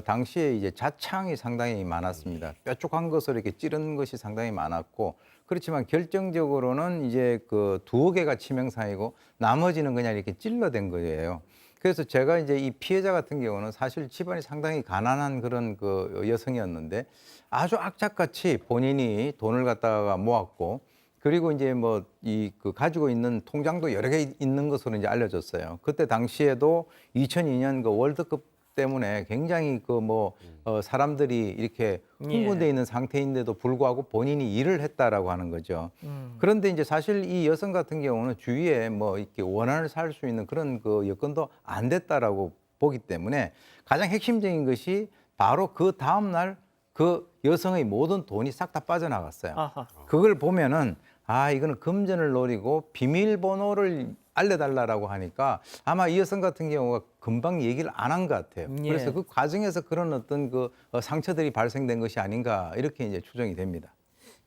당시에 이제 자창이 상당히 많았습니다. 뾰족한 것을 이렇게 찌른 것이 상당히 많았고, 그렇지만 결정적으로는 이제 그 2개가 치명상이고 나머지는 그냥 이렇게 찔러댄 거예요. 그래서 제가 이제 이 피해자 같은 경우는 사실 집안이 상당히 가난한 그런 그 여성이었는데 아주 악착같이 본인이 돈을 갖다가 모았고, 그리고 이제 뭐 이 그 가지고 있는 통장도 여러 개 있는 것으로 이제 알려졌어요. 그때 당시에도 2002년 그 월드컵 때문에 굉장히 그 뭐 사람들이 이렇게 흥분돼 있는 상태인데도 불구하고 본인이 일을 했다라고 하는 거죠. 그런데 이제 사실 이 여성 같은 경우는 주위에 뭐 이렇게 원한을 살 수 있는 그런 그 여건도 안 됐다라고 보기 때문에 가장 핵심적인 것이 바로 그 다음 날 그 여성의 모든 돈이 싹 다 빠져나갔어요.
아하.
그걸 보면은 아, 이거는 금전을 노리고 비밀번호를 알려달라고 하니까 아마 이 여성 같은 경우가 금방 얘기를 안 한 것 같아요.
예.
그래서 그 과정에서 그런 어떤 그 상처들이 발생된 것이 아닌가 이렇게 이제 추정이 됩니다.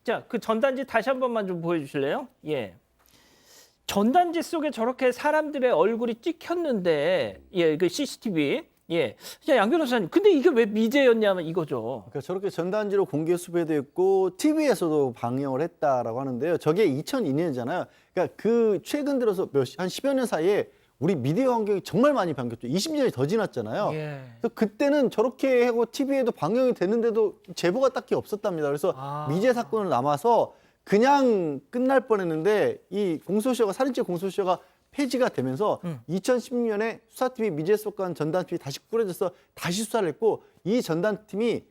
자, 그 전단지 다시 한 번만 좀 보여주실래요? 예. 전단지 속에 저렇게 사람들의 얼굴이 찍혔는데, 예, 그 CCTV. 예. 자, 양 변호사님, 근데 이게 왜 미제였냐면 이거죠.
그러니까 저렇게 전단지로 공개 수배됐고 TV에서도 방영을 했다라고 하는데요. 저게 2002년이잖아요. 그러니까 그 최근 들어서 한 10여 년 사이에 우리 미디어 환경이 정말 많이 바뀌었죠. 20년이 더 지났잖아요.
예.
그래서 그때는 저렇게 하고 TV에도 방영이 됐는데도 제보가 딱히 없었답니다. 그래서 미제 사건으로 남아서 그냥 끝날 뻔했는데 이 공소시효가 살인죄 공소시효가 폐지가 되면서 2010년에 수사팀이 미제 사건 전담팀이 다시 꾸려져서 다시 수사를 했고 이 전담팀이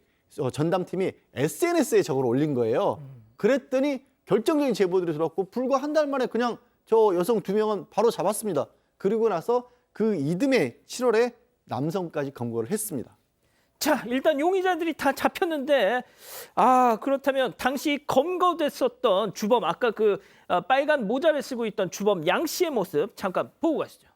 SNS에 저걸 올린 거예요. 그랬더니 결정적인 제보들이 들어왔고 불과 한 달 만에 그냥 저 여성 2명은 바로 잡았습니다. 그리고 나서 그 이듬해 7월에 남성까지 검거를 했습니다.
자, 일단 용의자들이 다 잡혔는데, 그렇다면 당시 검거됐었던 주범, 아까 그 빨간 모자를 쓰고 있던 주범 양 씨의 모습 잠깐 보고 가시죠.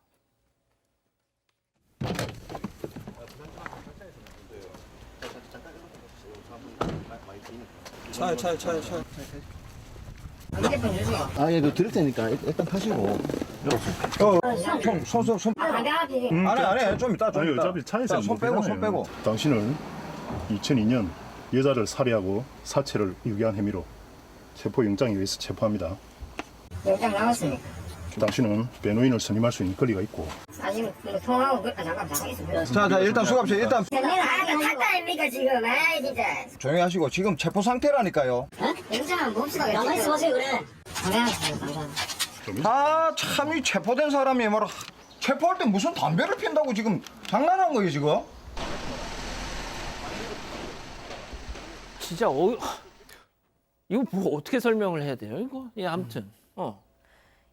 예, 너 들을 테니까 일단 타시고. 손. 안 해. 좀 이따.
어차피 차에서
손 빼고.
당신은 2002년 여자를 살해하고 사체를 유기한 혐의로 체포영장에 의해서 체포합니다.
영장 나왔습니까?
당신은 변호인을 선임할 수 있는 권리가 있고
아직 뭐 통화하고 잠깐 있습니다.
자, 일단 수갑실 일단
내가 탔다 아닙니까 지금? 아 진짜.
조용히 하시고 지금 체포 상태라니까요.
영장은 뭡시다. 가만히 있어보세요 그래. 감사합니다.
참 이 체포된 사람이 뭐라 체포할 때 무슨 담배를 핀다고 지금 장난한 거예요 지금?
진짜 이거 뭐 어떻게 설명을 해야 돼요? 이거 예, 아무튼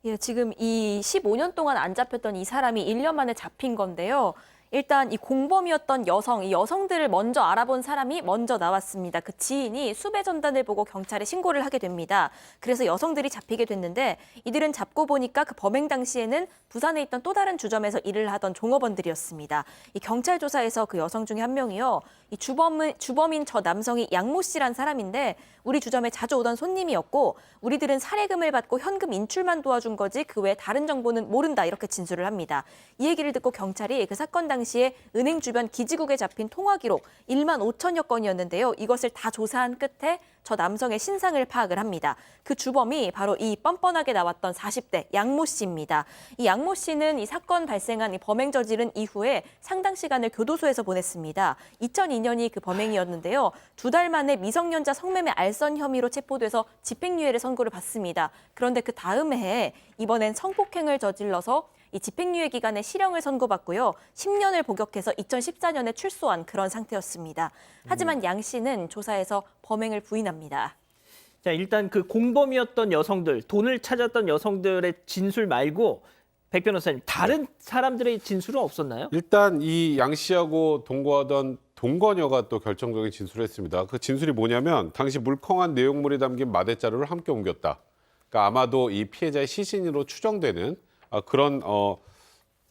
예, 지금 이 15년 동안 안 잡혔던 이 사람이 1년 만에 잡힌 건데요. 일단 이 공범이었던 여성, 이 여성들을 먼저 알아본 사람이 먼저 나왔습니다. 그 지인이 수배 전단을 보고 경찰에 신고를 하게 됩니다. 그래서 여성들이 잡히게 됐는데 이들은 잡고 보니까 그 범행 당시에는 부산에 있던 또 다른 주점에서 일을 하던 종업원들이었습니다. 이 경찰 조사에서 그 여성 중에 한 명이요. 이 주범인 저 남성이 양모 씨란 사람인데 우리 주점에 자주 오던 손님이었고 우리들은 살해금을 받고 현금 인출만 도와준 거지 그 외 다른 정보는 모른다 이렇게 진술을 합니다. 이 얘기를 듣고 경찰이 그 사건 당시에 은행 주변 기지국에 잡힌 통화 기록 1만 5천여 건이었는데요. 이것을 다 조사한 끝에 저 남성의 신상을 파악을 합니다. 그 주범이 바로 이 뻔뻔하게 나왔던 40대 양모 씨입니다. 이 양모 씨는 이 사건 발생한 이 범행 저지른 이후에 상당 시간을 교도소에서 보냈습니다. 2002년이 그 범행이었는데요. 2달 만에 미성년자 성매매 알선 혐의로 체포돼서 집행유예를 선고를 받습니다. 그런데 그 다음 해에 이번엔 성폭행을 저질러서 이 집행유예 기간에 실형을 선고받고요. 10년을 복역해서 2014년에 출소한 그런 상태였습니다. 하지만 양 씨는 조사에서 범행을 부인합니다.
자, 일단 그 공범이었던 여성들, 돈을 찾았던 여성들의 진술 말고 백 변호사님, 다른 사람들의 진술은 없었나요?
일단 이 양 씨하고 동거하던 동거녀가 또 결정적인 진술을 했습니다. 그 진술이 뭐냐면 당시 물컹한 내용물이 담긴 마대자루를 함께 옮겼다. 그러니까 아마도 이 피해자의 시신으로 추정되는 그런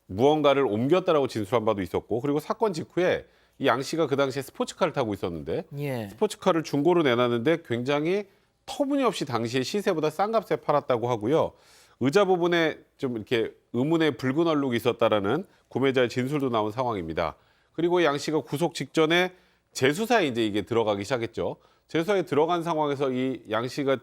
무언가를 옮겼다라고 진술한 바도 있었고, 그리고 사건 직후에 이 양 씨가 그 당시에 스포츠카를 타고 있었는데
예.
스포츠카를 중고로 내놨는데 굉장히 터무니없이 당시에 시세보다 싼 값에 팔았다고 하고요. 의자 부분에 좀 이렇게 의문의 붉은 얼룩이 있었다라는 구매자의 진술도 나온 상황입니다. 그리고 양 씨가 구속 직전에 재수사에 이제 이게 들어가기 시작했죠. 재수사에 들어간 상황에서 이 양 씨가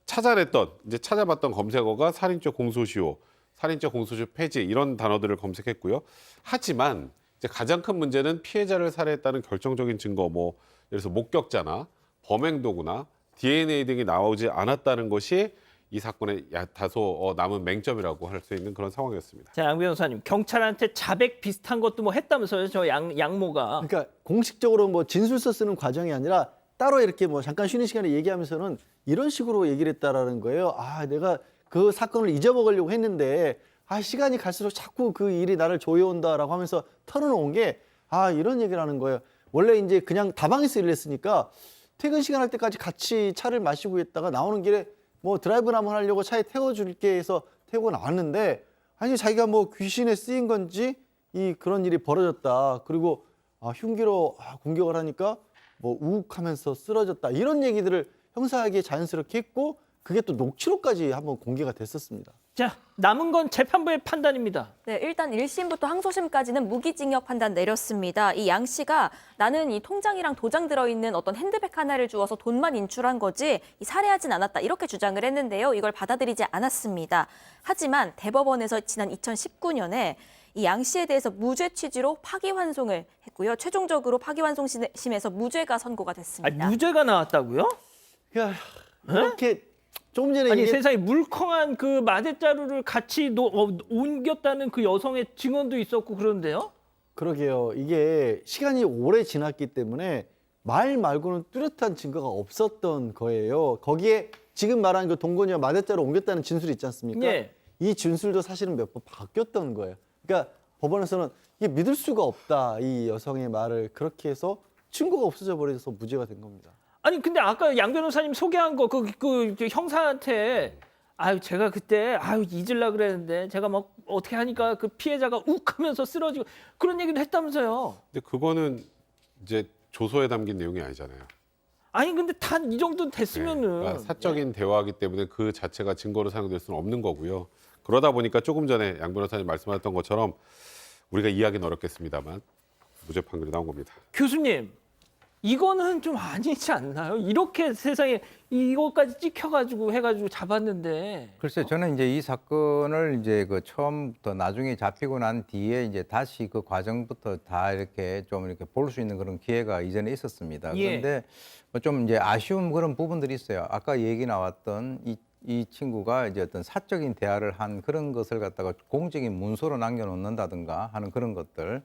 찾아봤던 검색어가 살인죄 공소시효, 살인죄 공소시효 폐지 이런 단어들을 검색했고요. 하지만 이제 가장 큰 문제는 피해자를 살해했다는 결정적인 증거, 뭐 예를 들어서 목격자나 범행 도구나 DNA 등이 나오지 않았다는 것이 이 사건의 다소 남은 맹점이라고 할 수 있는 그런 상황이었습니다.
자, 양 변호사님, 경찰한테 자백 비슷한 것도 뭐 했다면서요, 저 양모가.
그러니까 공식적으로 뭐 진술서 쓰는 과정이 아니라 따로 이렇게 뭐 잠깐 쉬는 시간에 얘기하면서는 이런 식으로 얘기를 했다라는 거예요. 아, 내가 그 사건을 잊어먹으려고 했는데 시간이 갈수록 자꾸 그 일이 나를 조여온다라고 하면서 털어놓은 게 이런 얘기를 하는 거예요. 원래 이제 그냥 다방에서 일을 했으니까 퇴근 시간 할 때까지 같이 차를 마시고 있다가 나오는 길에 뭐 드라이브나 한번 하려고 차에 태워줄게 해서 태우고 나왔는데 아니 자기가 뭐 귀신에 쓰인 건지 그런 일이 벌어졌다. 그리고 흉기로 공격을 하니까 뭐 우욱하면서 쓰러졌다. 이런 얘기들을 형사에게 자연스럽게 했고 그게 또 녹취록까지 한번 공개가 됐었습니다.
자, 남은 건 재판부의 판단입니다.
네, 일단 1심부터 항소심까지는 무기징역 판단 내렸습니다. 이 양 씨가 나는 이 통장이랑 도장 들어있는 어떤 핸드백 하나를 주어서 돈만 인출한 거지 살해하진 않았다 이렇게 주장을 했는데요. 이걸 받아들이지 않았습니다. 하지만 대법원에서 지난 2019년에 이 양 씨에 대해서 무죄 취지로 파기환송을 했고요. 최종적으로 파기환송심에서 무죄가 선고가 됐습니다.
무죄가 나왔다고요?
이렇게 조금 전에
아니 세상에 물컹한 그 마대자루를 같이 옮겼다는 그 여성의 증언도 있었고 그런데요?
그러게요. 이게 시간이 오래 지났기 때문에 말 말고는 뚜렷한 증거가 없었던 거예요. 거기에 지금 말한 그 동건이와 마대자루 옮겼다는 진술이 있지 않습니까?
예.
이 진술도 사실은 몇 번 바뀌었던 거예요. 그러니까 법원에서는 이게 믿을 수가 없다. 이 여성의 말을 그렇게 해서 증거가 없어져 버려서 무죄가 된 겁니다.
아니 근데 아까 양 변호사님 소개한 거 그 형사한테 제가 그때 잊으려 그랬는데 제가 막 어떻게 하니까 그 피해자가 욱하면서 쓰러지고 그런 얘기도 했다면서요.
근데 그거는 이제 조서에 담긴 내용이 아니잖아요.
아니 근데 단 이 정도 됐으면은
그러니까 사적인 대화이기 때문에 그 자체가 증거로 사용될 수는 없는 거고요. 그러다 보니까 조금 전에 양 변호사님 말씀하셨던 것처럼 우리가 이해하기는 어렵겠습니다만 무죄 판결이 나온 겁니다.
교수님, 이거는 좀 아니지 않나요? 이렇게 세상에 이것까지 찍혀가지고 해가지고 잡았는데.
글쎄, 저는 이제 이 사건을 이제 그 처음부터 나중에 잡히고 난 뒤에 이제 다시 그 과정부터 다 이렇게 좀 이렇게 볼 수 있는 그런 기회가 이전에 있었습니다. 그런데 좀 이제 아쉬운 그런 부분들이 있어요. 아까 얘기 나왔던 이 친구가 이제 어떤 사적인 대화를 한 그런 것을 갖다가 공적인 문서로 남겨놓는다든가 하는 그런 것들.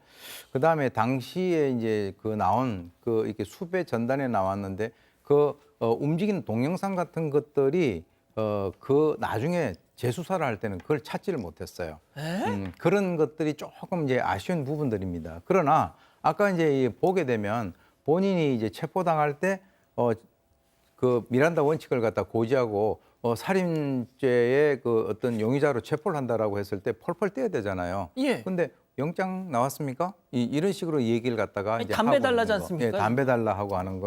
그 다음에 당시에 이제 그 나온 그 이렇게 수배 전단에 나왔는데 그 움직이는 동영상 같은 것들이 그 나중에 재수사를 할 때는 그걸 찾지를 못했어요. 그런 것들이 조금 이제 아쉬운 부분들입니다. 그러나 아까 이제 보게 되면 본인이 이제 체포당할 때 그 미란다 원칙을 갖다 고지하고 살인죄의 그 어떤 용의자로 체포를 한다라고 했을 때 펄펄 뛰어야 되잖아요.
예.
근데 영장 나왔습니까? 이런 식으로 얘기를 갖다가 이제
담배
하고
달라지
있는 거.
않습니까?
예, 담배 달라 하고 하는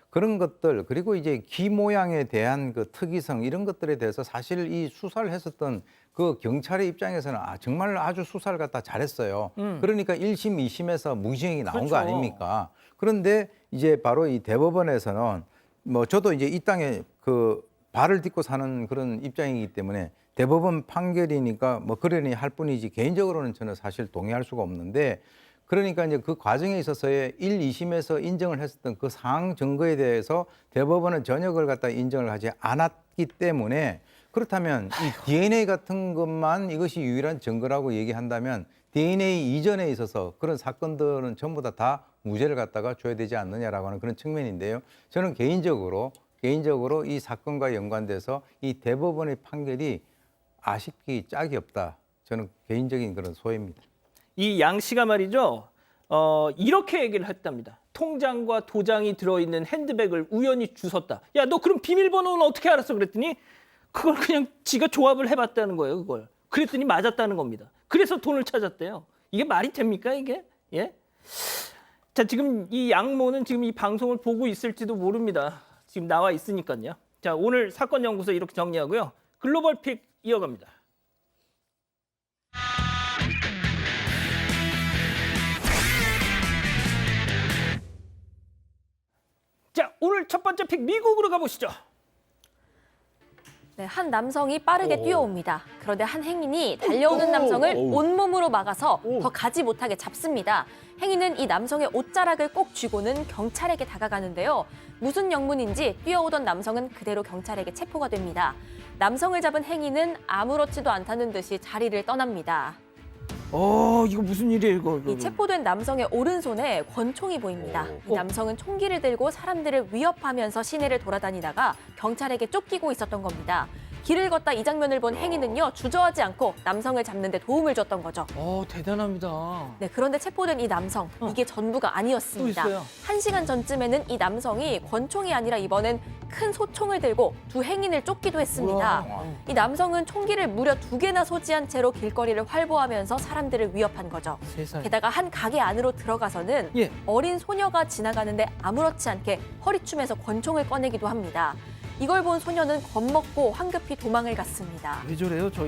그런 것들 그리고 이제 귀 모양에 대한 그 특이성 이런 것들에 대해서 사실 이 수사를 했었던 그 경찰의 입장에서는 정말 아주 수사를 갖다 잘했어요. 그러니까 1심, 2심에서 무기징역이 나온
그렇죠.
거 아닙니까? 그런데 이제 바로 이 대법원에서는 뭐 저도 이제 이 땅에 그 발을 딛고 사는 그런 입장이기 때문에 대법원 판결이니까 뭐 그러니 할 뿐이지 개인적으로는 저는 사실 동의할 수가 없는데 그러니까 이제 그 과정에 있어서의 1, 2심에서 인정을 했었던 그 사항 증거에 대해서 대법원은 전혀 그걸 갖다 인정을 하지 않았기 때문에 그렇다면 이 DNA 같은 것만 이것이 유일한 증거라고 얘기한다면 DNA 이전에 있어서 그런 사건들은 전부 다 무죄를 갖다가 줘야 되지 않느냐라고 하는 그런 측면인데요. 저는 개인적으로 이 사건과 연관돼서 이 대법원의 판결이 아쉽기 짝이 없다. 저는 개인적인 그런 소회입니다.
이 양 씨가 말이죠. 이렇게 얘기를 했답니다. 통장과 도장이 들어있는 핸드백을 우연히 주웠다. 야, 너 그럼 비밀번호는 어떻게 알았어? 그랬더니 그걸 그냥 지가 조합을 해봤다는 거예요. 그걸. 그랬더니 맞았다는 겁니다. 그래서 돈을 찾았대요. 이게 말이 됩니까 이게? 예? 자, 지금 이 양모는 지금 이 방송을 보고 있을지도 모릅니다. 지금 나와 있으니까요. 자, 오늘 사건 연구소 이렇게 정리하고요. 글로벌 픽 이어갑니다. 자, 오늘 첫 번째 픽 미국으로 가보시죠.
네, 한 남성이 빠르게 뛰어옵니다. 그런데 한 행인이 달려오는 남성을 온몸으로 막아서 더 가지 못하게 잡습니다. 행인은 이 남성의 옷자락을 꼭 쥐고는 경찰에게 다가가는데요. 무슨 영문인지 뛰어오던 남성은 그대로 경찰에게 체포가 됩니다. 남성을 잡은 행인은 아무렇지도 않다는 듯이 자리를 떠납니다.
이거 무슨 일이에요, 이거.
이 체포된 남성의 오른손에 권총이 보입니다. 이 남성은 총기를 들고 사람들을 위협하면서 시내를 돌아다니다가 경찰에게 쫓기고 있었던 겁니다. 길을 걷다 이 장면을 본 행인은요, 주저하지 않고 남성을 잡는 데 도움을 줬던 거죠.
대단합니다.
네, 그런데 체포된 이 남성, 이게 전부가 아니었습니다.
또 있어요?
1시간 전쯤에는 이 남성이 권총이 아니라 이번엔 큰 소총을 들고 두 행인을 쫓기도 했습니다. 이 남성은 총기를 무려 2개나 소지한 채로 길거리를 활보하면서 사람들을 위협한 거죠.
세상에.
게다가 한 가게 안으로 들어가서는
예.
어린 소녀가 지나가는데 아무렇지 않게 허리춤에서 권총을 꺼내기도 합니다. 이걸 본 소녀는 겁먹고 황급히 도망을 갔습니다.
왜 저래요? 저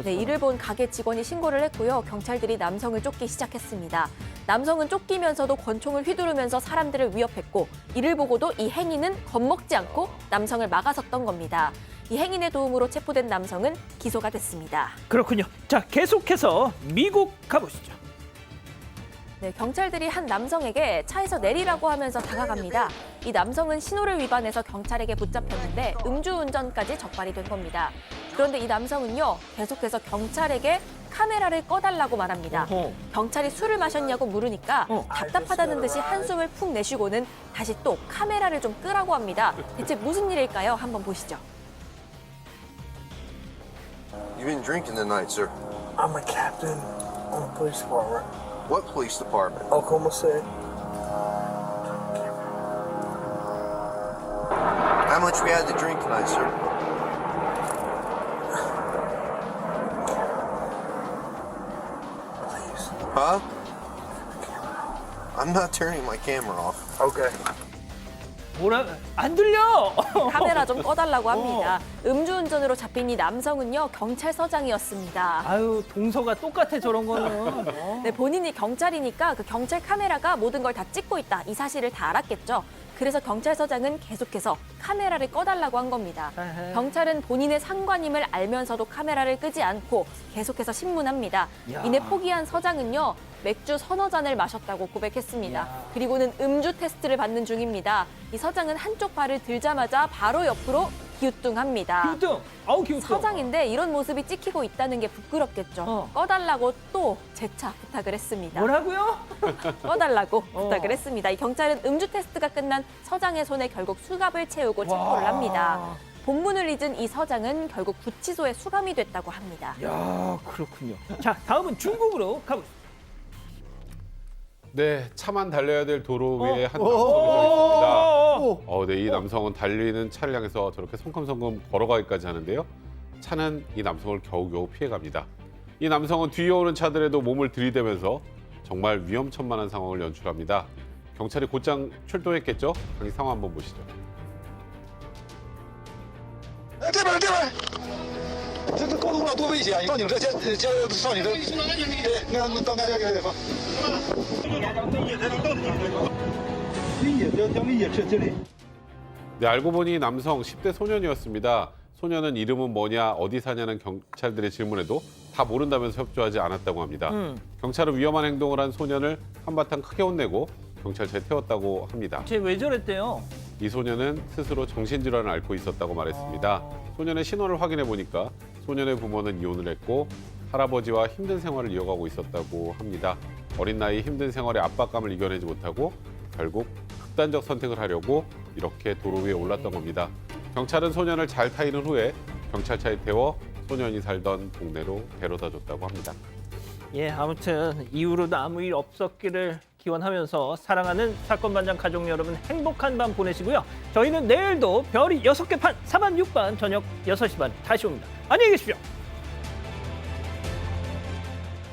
네, 이를 본 가게 직원이 신고를 했고요. 경찰들이 남성을 쫓기 시작했습니다. 남성은 쫓기면서도 권총을 휘두르면서 사람들을 위협했고, 이를 보고도 이 행인은 겁먹지 않고 남성을 막아섰던 겁니다. 이 행인의 도움으로 체포된 남성은 기소가 됐습니다.
그렇군요. 자, 계속해서 미국 가보시죠.
네, 경찰들이 한 남성에게 차에서 내리라고 하면서 다가갑니다. 이 남성은 신호를 위반해서 경찰에게 붙잡혔는데 음주운전까지 적발이 된 겁니다. 그런데 이 남성은요, 계속해서 경찰에게 카메라를 꺼달라고 말합니다. 경찰이 술을 마셨냐고 물으니까 답답하다는 듯이 한숨을 푹 내쉬고는 다시 또 카메라를 좀 끄라고 합니다. 대체 무슨 일일까요? 한번 보시죠.
You've been drinking tonight, sir.
I'm a captain on the police department.
What police department?
Oklahoma City.
How much we had to drink tonight, sir?
Please.
Huh? I'm not turning my camera off.
Okay.
뭐라? 안 들려!
카메라 좀 꺼달라고 합니다. 음주운전으로 잡힌 이 남성은요, 경찰서장이었습니다.
아유, 동서가 똑같아, 저런 거는.
네, 본인이 경찰이니까 그 경찰 카메라가 모든 걸 다 찍고 있다. 이 사실을 다 알았겠죠. 그래서 경찰서장은 계속해서 카메라를 꺼달라고 한 겁니다.
에헤.
경찰은 본인의 상관임을 알면서도 카메라를 끄지 않고 계속해서 신문합니다.
야.
이내 포기한 서장은요, 맥주 서너 잔을 마셨다고 고백했습니다. 그리고는 음주 테스트를 받는 중입니다. 이 서장은 한쪽 발을 들자마자 바로 옆으로 기우뚱합니다.
기우뚱! 아우, 기우뚱!
서장인데 이런 모습이 찍히고 있다는 게 부끄럽겠죠. 꺼달라고 또 재차 부탁을 했습니다.
뭐라고요?
꺼달라고 부탁을 했습니다. 이 경찰은 음주 테스트가 끝난 서장의 손에 결국 수갑을 채우고 체포를 합니다. 본분을 잊은 이 서장은 결국 구치소에 수감이 됐다고 합니다.
야, 그렇군요. 자, 다음은 중국으로 가보시죠.
네, 차만 달려야 될 도로 위에 한 남성이 서 있습니다. 네, 이 남성은 달리는 차를 향해서 저렇게 성큼성큼 걸어가기까지 하는데요. 차는 이 남성을 겨우겨우 피해갑니다. 이 남성은 뒤에 오는 차들에도 몸을 들이대면서 정말 위험천만한 상황을 연출합니다. 경찰이 곧장 출동했겠죠? 이 상황 한번 보시죠.
제발 제발. 这高速公路多危险！报警这上你这，那到那个地方。
네, 알고 보니 이 남성 10대 소년이었습니다. 소년은 이름은 뭐냐, 어디 사냐는 경찰들의 질문에도 다 모른다면서 협조하지 않았다고 합니다. 경찰은 위험한 행동을 한 소년을 한바탕 크게 혼내고 경찰차에 태웠다고 합니다.
쟤 왜 저랬대요?
이 소년은 스스로 정신질환을 앓고 있었다고 말했습니다. 소년의 신원을 확인해 보니까 소년의 부모는 이혼을 했고 할아버지와 힘든 생활을 이어가고 있었다고 합니다. 어린 나이 힘든 생활의 압박감을 이겨내지 못하고 결국 극단적 선택을 하려고 이렇게 도로 위에 올랐던 겁니다. 경찰은 소년을 잘 타이는 후에 경찰차에 태워 소년이 살던 동네로 데려다 줬다고 합니다.
예, 아무튼 이후로도 아무 일 없었기를 기원하면서 사랑하는 사건 반장 가족 여러분 행복한 밤 보내시고요. 저희는 내일도 별이 6개 판 4반 6반 저녁 6시 반 다시 옵니다. 안녕히 계십시오.